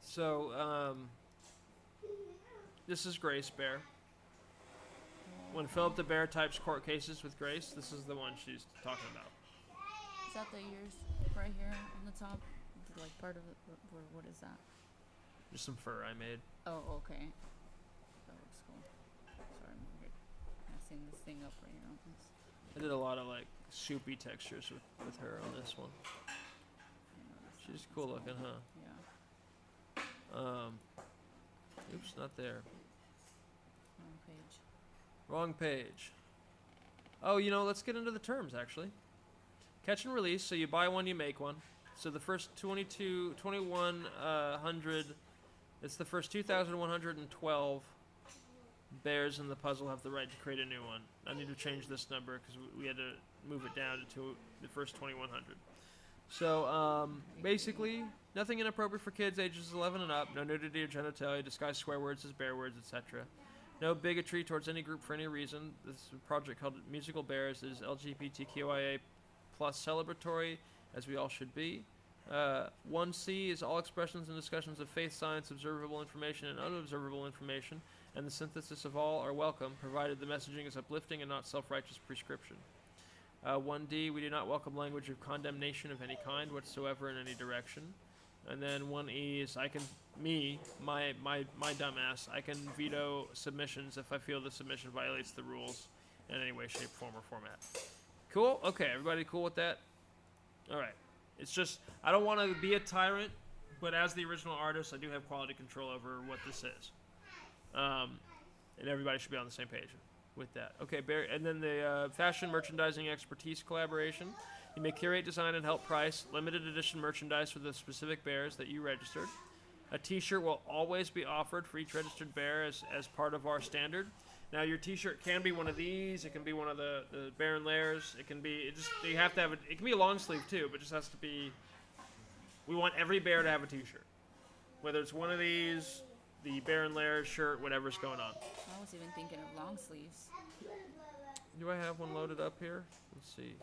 So, this is Grace Bear. When Philip the Bear types court cases with Grace, this is the one she's talking about. Is that the ears right here on the top? Like part of it? What is that? Just some fur I made. Oh, okay. That looks cool. Sorry, I'm messing this thing up right here. I did a lot of like soupy textures with her on this one. She's cool looking, huh? Yeah. Oops, not there. Wrong page. Wrong page. Oh, let's get into the terms actually. Catch and release, so you buy one, you make one. So the first 2,100, it's the first 2,112 bears in the puzzle have the right to create a new one. I need to change this number because we had to move it down to the first 2,100. So, basically, nothing inappropriate for kids ages 11 and up, no nudity or genitalia, disguised swear words as bear words, etc. No bigotry towards any group for any reason. This is a project called Musical Bears. It is LGBTQIA plus celebratory, as we all should be. 1C is all expressions and discussions of faith, science, observable information, and unobservable information, and the synthesis of all are welcome, provided the messaging is uplifting and not self-righteous prescription. 1D, we do not welcome language of condemnation of any kind whatsoever in any direction. And then 1E is my dumbass, I can veto submissions if I feel the submission violates the rules in any way, shape, form, or format. Cool? Okay, everybody cool with that? Alright. It's just, I don't want to be a tyrant, but as the original artist, I do have quality control over what this is. And everybody should be on the same page with that. Okay, and then the fashion merchandising expertise collaboration. You may curate, design, and help price limited edition merchandise for the specific bears that you registered. A t-shirt will always be offered for each registered bear as part of our standard. Now, your t-shirt can be one of these. It can be one of the Baron Lairs. It can be, you have to have it can be a long sleeve too, but it just has to be, we want every bear to have a t-shirt. Whether it's one of these, the Baron Lair shirt, whatever's going on. I was even thinking of long sleeves. Do I have one loaded up here? Let's see.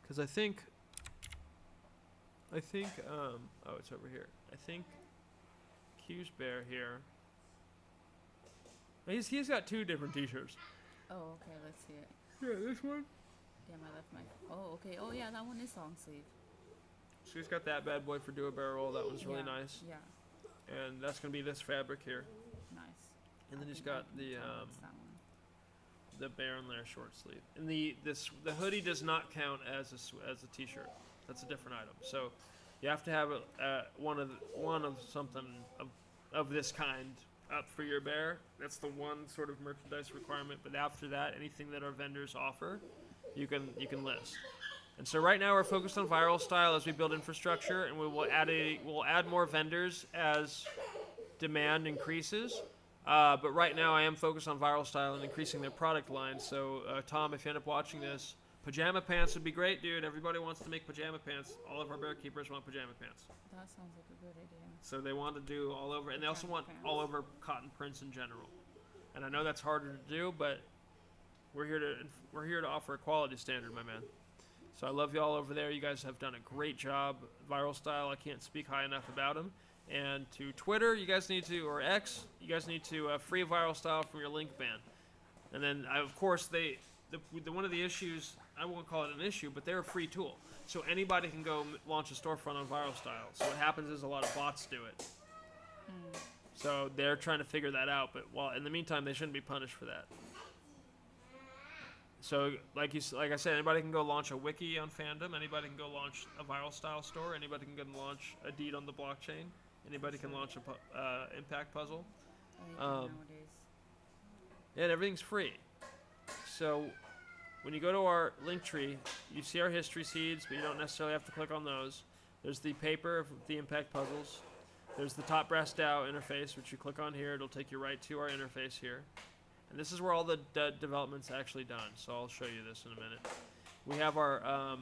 Because I think, oh, it's over here. I think Q's bear here. He's got two different t-shirts. Oh, okay, let's see it. Yeah, this one. Damn, I left my. Oh, okay. Oh, yeah, that one is long sleeve. So he's got that bad boy for do a barrel. That one's really nice. Yeah. And that's gonna be this fabric here. Nice. And then I he's think I got can the tell it's that one. the Baron Lair short sleeve. And the hoodie does not count as a t-shirt. That's a different item. So you have to have one of something of this kind up for your bear. That's the one sort of merchandise requirement. But after that, anything that our vendors offer, you can list. And so right now we're focused on viral style as we build infrastructure, and we'll add more vendors as demand increases. But right now I am focused on viral style and increasing their product line. So Tom, if you end up watching this, pajama pants would be great, dude. Everybody wants to make pajama pants. All of our bear keepers want pajama pants. That sounds like a good idea. So they want to do all over, and they also want all over cotton prints in general. And I know that's harder to do, but we're here to offer a quality standard, my man. So I love you all over there. You guys have done a great job. Viral style, I can't speak high enough about them. And to Twitter, you guys need to, or X, you guys need to free viral style from your link ban. And then, of course, one of the issues, I won't call it an issue, but they're a free tool. So anybody can go launch a storefront on viral style. So what happens is a lot of bots do it. So they're trying to figure that out. But in the meantime, they shouldn't be punished for that. So, like I said, anybody can go launch a wiki on fandom. Anybody can go launch a viral style store. Anybody can go launch a deed on the blockchain. Anybody can launch a impact puzzle. Nowadays. And everything's free. So, when you go to our link tree, you see our history seeds, but you don't necessarily have to click on those. There's the paper of the impact puzzles. There's the top brass DAO interface, which you click on here. It'll take you right to our interface here. And this is where all the development's actually done, so I'll show you this in a minute. We have our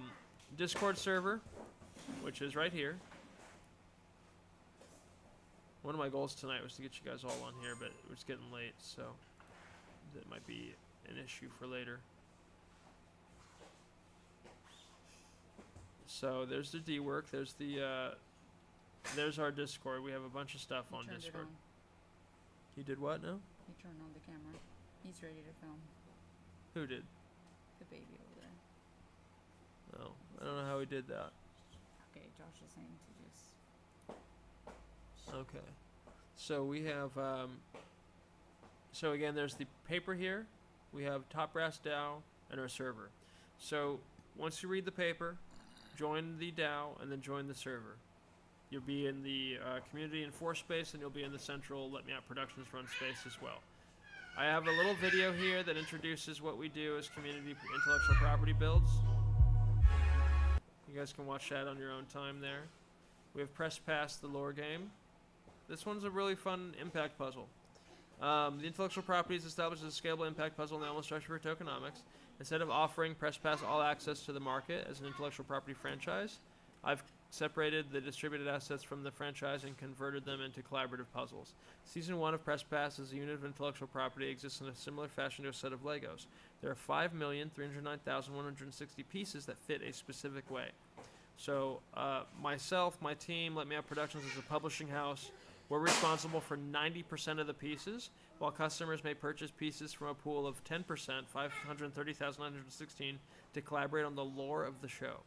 Discord server, which is right here. One of my goals tonight was to get you guys all on here, but it's getting late, so that might be an issue for later. So there's the D-work, there's our Discord. We have a bunch of stuff on Discord. You did what now? He turned on the camera. He's ready to film. Who did? The baby over there. Oh, I don't know how he did that. Okay, Josh is saying to just... Okay. So we have, so again, there's the paper here. We have Top Brass DAO and our server. So once you read the paper, join the DAO and then join the server. You'll be in the community enforce space, and you'll be in the central Let Me Out Productions run space as well. I have a little video here that introduces what we do as community intellectual property builds. You guys can watch that on your own time there. We have Press Pass, the lore game. This one's a really fun impact puzzle. The intellectual property is established as a scalable impact puzzle in the element structure for tokenomics. Instead of offering Press Pass all access to the market as an intellectual property franchise, I've separated the distributed assets from the franchise and converted them into collaborative puzzles. Season 1 of Press Pass as a unit of intellectual property exists in a similar fashion to a set of Legos. There are 5,309,160 pieces that fit a specific way. So myself, my team, Let Me Out Productions is a publishing house. We're responsible for 90% of the pieces, while customers may purchase pieces from a pool of 10%, 530,916, to collaborate on the lore of the show.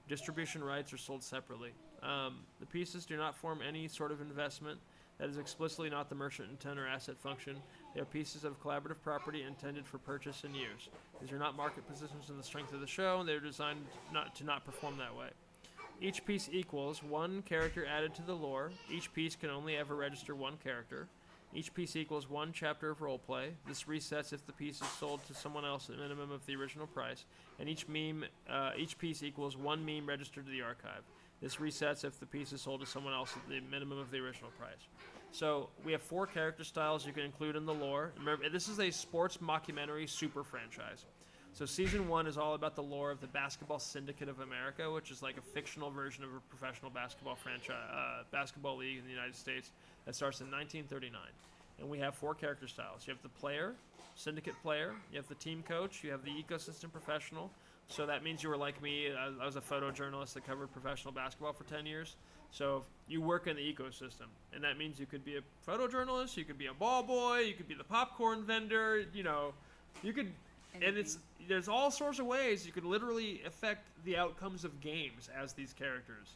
Distribution rights are sold separately. The pieces do not form any sort of investment. That is explicitly not the merchant intent or asset function. They are pieces of collaborative property intended for purchase and use. These are not market positions in the strength of the show, and they are designed to not perform that way. Each piece equals one character added to the lore. Each piece can only ever register one character. Each piece equals one chapter of roleplay. This resets if the piece is sold to someone else at a minimum of the original price. And each piece equals one meme registered to the archive. This resets if the piece is sold to someone else at the minimum of the original price. So we have 4 character styles you can include in the lore. Remember, this is a sports mockumentary super franchise. So season 1 is all about the lore of the Basketball Syndicate of America, which is like a fictional version of a professional basketball basketball league in the United States that starts in 1939. And we have 4 character styles. You have the player, syndicate player, you have the team coach, you have the ecosystem professional. So that means you were like me. I was a photojournalist that covered professional basketball for 10 years. So you work in the ecosystem, and that means you could be a photojournalist, you could be a ball boy, you could be the popcorn vendor, you could. And there's all sorts of ways you could literally affect the outcomes of games as these characters.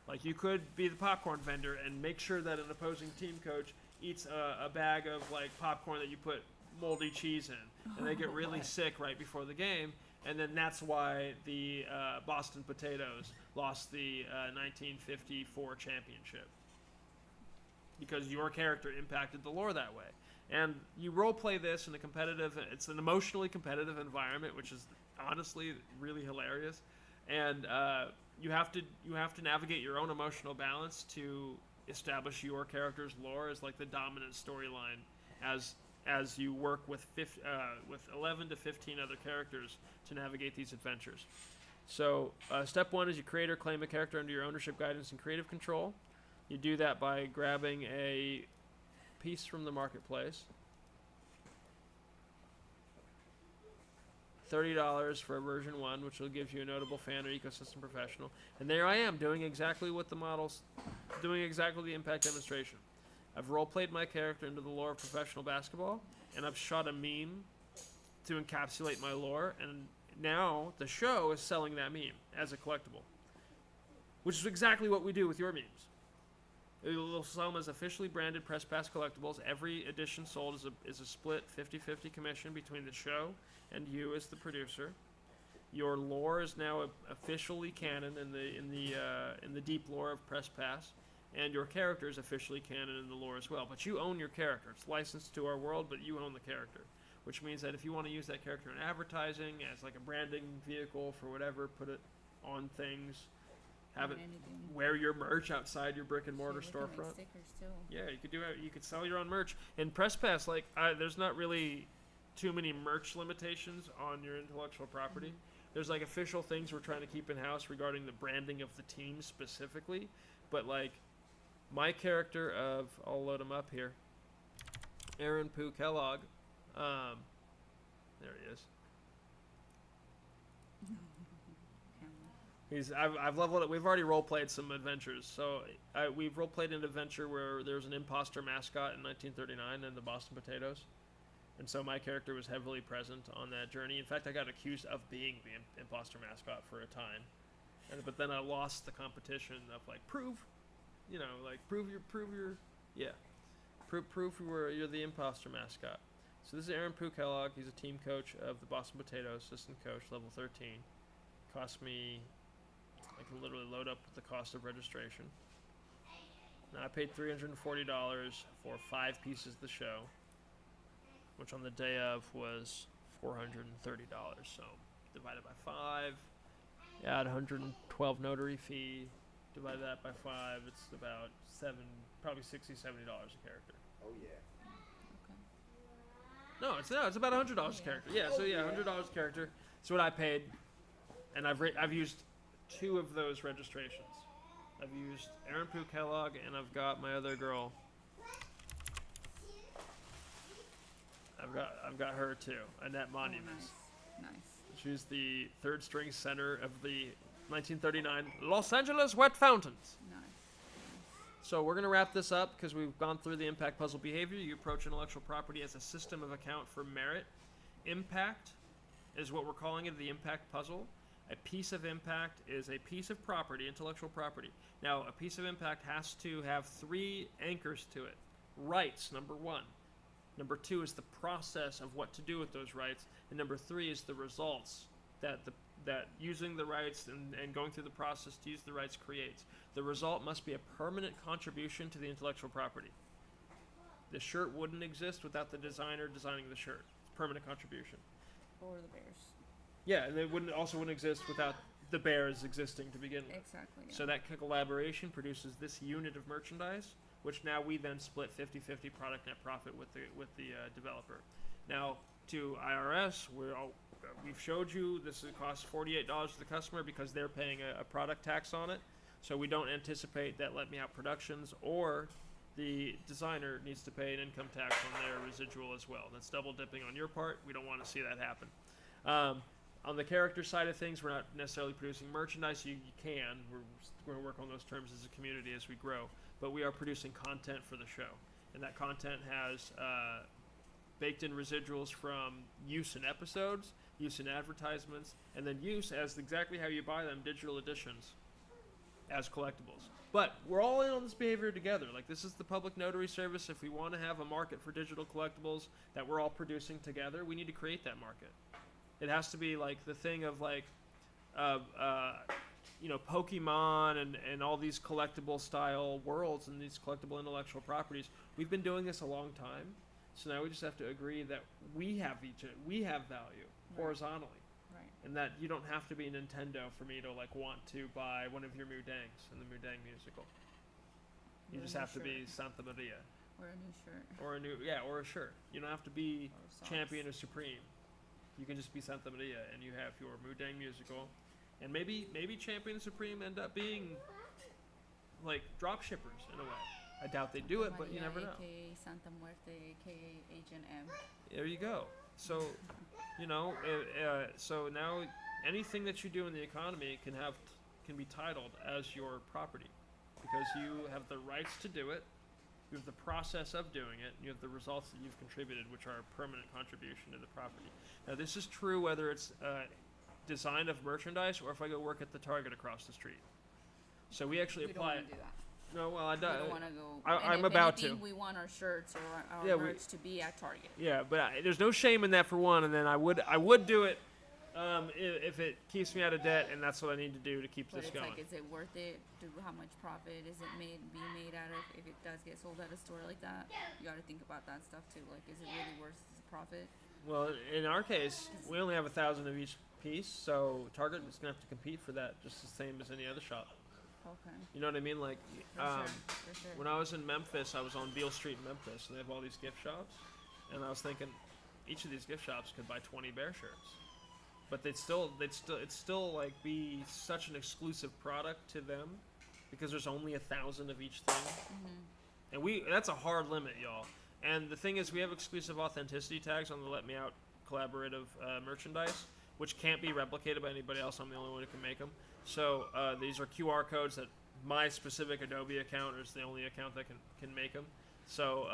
Like, you could be the popcorn vendor and make sure that an opposing team coach eats a bag of like popcorn that you put moldy cheese in, and they get really sick right before the game. And then that's why the Boston Potatoes lost the 1954 championship, because your character impacted the lore that way. And you role play this in it's an emotionally competitive environment, which is honestly really hilarious. And you have to navigate your own emotional balance to establish your character's lore as like the dominant storyline as you work with 11 to 15 other characters to navigate these adventures. So step 1 is you create or claim a character under your ownership, guidance, and creative control. You do that by grabbing a piece from the marketplace. $30 for version 1, which will give you a notable fan or ecosystem professional. And there I am, doing exactly the impact demonstration. I've role-played my character into the lore of professional basketball, and I've shot a meme to encapsulate my lore, and now the show is selling that meme as a collectible, which is exactly what we do with your memes. We'll sell them as officially branded Press Pass collectibles. Every edition sold is a split 50-50 commission between the show and you as the producer. Your lore is now officially canon in the deep lore of Press Pass, and your character is officially canon in the lore as well. But you own your character. It's licensed to our world, but you own the character, which means that if you want to use that character in advertising as like a branding vehicle for whatever, put it on things. Have it wear your merch outside your brick and mortar storefront. Yeah, you could do it. You could sell your own merch. In Press Pass, there's not really too many merch limitations on your intellectual property. Mm-hmm. There's like official things we're trying to keep in house regarding the branding of the team specifically. But like my character I'll load him up here. Aaron Pooh Kellogg. There he is. I've leveled it. We've already role-played some adventures. So we've role-played an adventure where there was an imposter mascot in 1939 and the Boston Potatoes. And so my character was heavily present on that journey. In fact, I got accused of being the imposter mascot for a time. But then I lost the competition of prove you're the imposter mascot. So this is Aaron Pooh Kellogg. He's a team coach of the Boston Potatoes, assistant coach, level 13. Cost me... I can literally load up the cost of registration. Now I paid $340 for 5 pieces of the show, which on the day of was $430. So divided by 5, add 112 notary fee, divide that by 5, it's about probably $60, $70 a character. Oh yeah. No, it's about $100 a character. Yeah, so yeah, $100 a character. That's what I paid, and I've used 2 of those registrations. I've used Aaron Pooh Kellogg, and I've got my other girl. I've got her too, Annette Monuments. Nice. She's the third string center of the 1939 Los Angeles Wet Fountains. Nice. So we're going to wrap this up because we've gone through the impact puzzle behavior. You approach intellectual property as a system of account for merit. Impact is what we're calling it, the impact puzzle. A piece of impact is a piece of property, intellectual property. Now, a piece of impact has to have 3 anchors to it. Rights, number 1. Number 2 is the process of what to do with those rights. And number 3 is the results that using the rights and going through the process to use the rights creates. The result must be a permanent contribution to the intellectual property. The shirt wouldn't exist without the designer designing the shirt. It's permanent contribution. Or the bears. Yeah, and it wouldn't exist without the bears existing to begin with. Exactly. Yeah. So that collaboration produces this unit of merchandise, which now we then split 50-50 product net profit with the developer. Now to IRS, we've showed you this costs $48 to the customer because they're paying a product tax on it. So we don't anticipate that Let Me Out Productions or the designer needs to pay an income tax on their residual as well. That's double dipping on your part. We don't want to see that happen. On the character side of things, we're not necessarily producing merchandise. You can. We're going to work on those terms as a community as we grow. But we are producing content for the show. And that content has baked in residuals from use in episodes, use in advertisements, and then use as exactly how you buy them, digital editions, as collectibles. But we're all in on this behavior together. Like, this is the public notary service. If we want to have a market for digital collectibles that we're all producing together, we need to create that market. It has to be like the thing of like, Pokemon and all these collectible style worlds and these collectible intellectual properties. We've been doing this a long time, so now we just have to agree that we have value horizontally, Right. and that you don't have to be Nintendo for me to like want to buy one of your Mudangs in the Mudang musical. You Or just a have to shirt. be Santa Maria Or a new shirt. or a shirt. You don't have to be Or socks. champion or supreme. You can just be Santa Maria, and you have your Mudang musical, and maybe Champion and Supreme end up being like drop shippers in a way. I doubt they do it, but you never know. AKA Santa Muerte, AKA H&M. There you go. So, so now anything that you do in the economy can be titled as your property, because you have the rights to do it. You have the process of doing it, and you have the results that you've contributed, which are a permanent contribution to the property. Now, this is true whether it's design of merchandise or if I go work at the Target across the street. So we actually We don't apply want it. to do that. No, well, I We don't don't. want to go. I'm if about anything, to. We want our shirts or our Yeah, merch to be at Target. Yeah, but there's no shame in that for one, and then I would do it if it keeps me out of debt, and that's what I need to do to keep But this it's going. like, is it worth it? How much profit is it being made out of? If it does get sold at a store like that, you got to think about that stuff too. Like, is it really worth the profit? Well, in our case, we only have 1,000 of each piece, so Target is gonna have to compete for that just the same as any other shop. Okay. You know what I mean? Like, For sure. when I was in Memphis, I was on Beale Street in Memphis, and they have all these gift shops, and I was thinking, each of these gift shops could buy 20 Bear shirts, but it'd still like be such an exclusive product to them, because there's only 1,000 of each thing, and that's a hard limit, y'all. And the thing is, we have exclusive authenticity tags on the Let Me Out collaborative merchandise, which can't be replicated by anybody else. I'm the only one who can make them. So these are QR codes that my specific Adobe account is the only account that can make them. So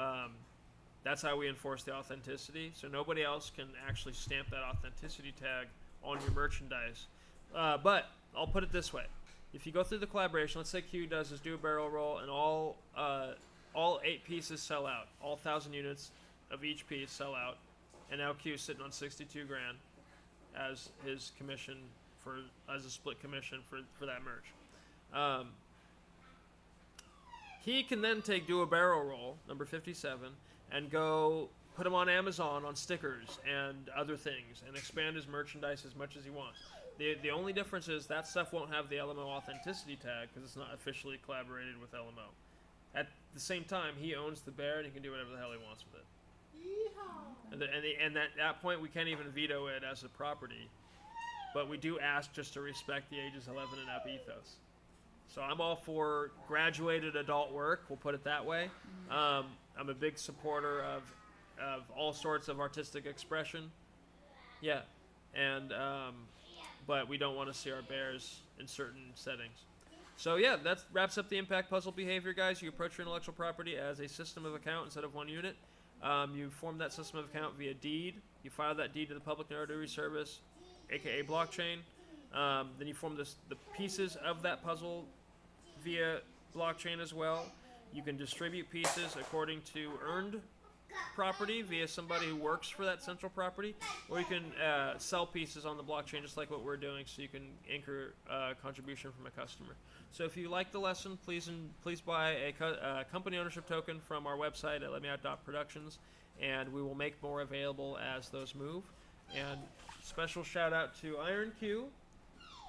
that's how we enforce the authenticity. So nobody else can actually stamp that authenticity tag on your merchandise. But I'll put it this way. If you go through the collaboration, let's say Q does his do a barrel roll, and all 8 pieces sell out. All 1,000 units of each piece sell out. And now Q's sitting on 62 grand as his commission as a split commission for that merch. He can then take Do a Barrel Roll, number 57, and go put them on Amazon on stickers and other things, and expand his merchandise as much as he wants. The only difference is that stuff won't have the LMO authenticity tag because it's not officially collaborated with LMO. At the same time, he owns the bear and he can do whatever the hell he wants with it. And at that point, we can't even veto it as a property. But we do ask just to respect the ages 11 and up ethos. So I'm all for graduated adult work. We'll put it that way. I'm a big supporter of all sorts of artistic expression. Yeah, and but we don't want to see our bears in certain settings. So yeah, that wraps up the impact puzzle behavior, guys. You approach your intellectual property as a system of account instead of one unit. You form that system of account via deed. You file that deed to the public notary service, aka blockchain. Then you form the pieces of that puzzle via blockchain as well. You can distribute pieces according to earned property via somebody who works for that central property, or you can sell pieces on the blockchain just like what we're doing, so you can anchor contribution from a customer. So if you like the lesson, please buy a company ownership token from our website at letmeout.productions, and we will make more available as those move. And special shout out to Iron Q,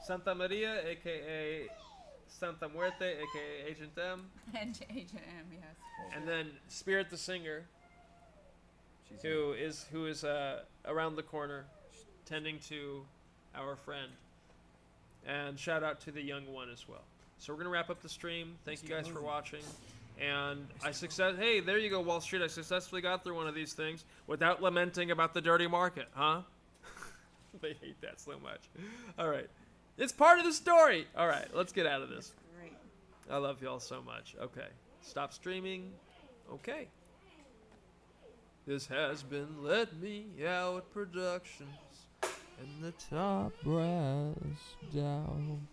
Santa Maria, aka Santa Muerte, aka Agent M, And Agent M, yes. and then Spirit the Singer, She's who is around the corner, tending to our friend. And shout out to the young one as well. So we're gonna wrap up the stream. Thank you guys for watching. And hey, there you go, Wall Street. I successfully got through one of these things without lamenting about the dirty market, huh? They hate that so much. All right, it's part of the story. All right, let's get out of this. Great. I love y'all so much. Okay, stop streaming. Okay. This has been Let Me Out Productions and the top brass down.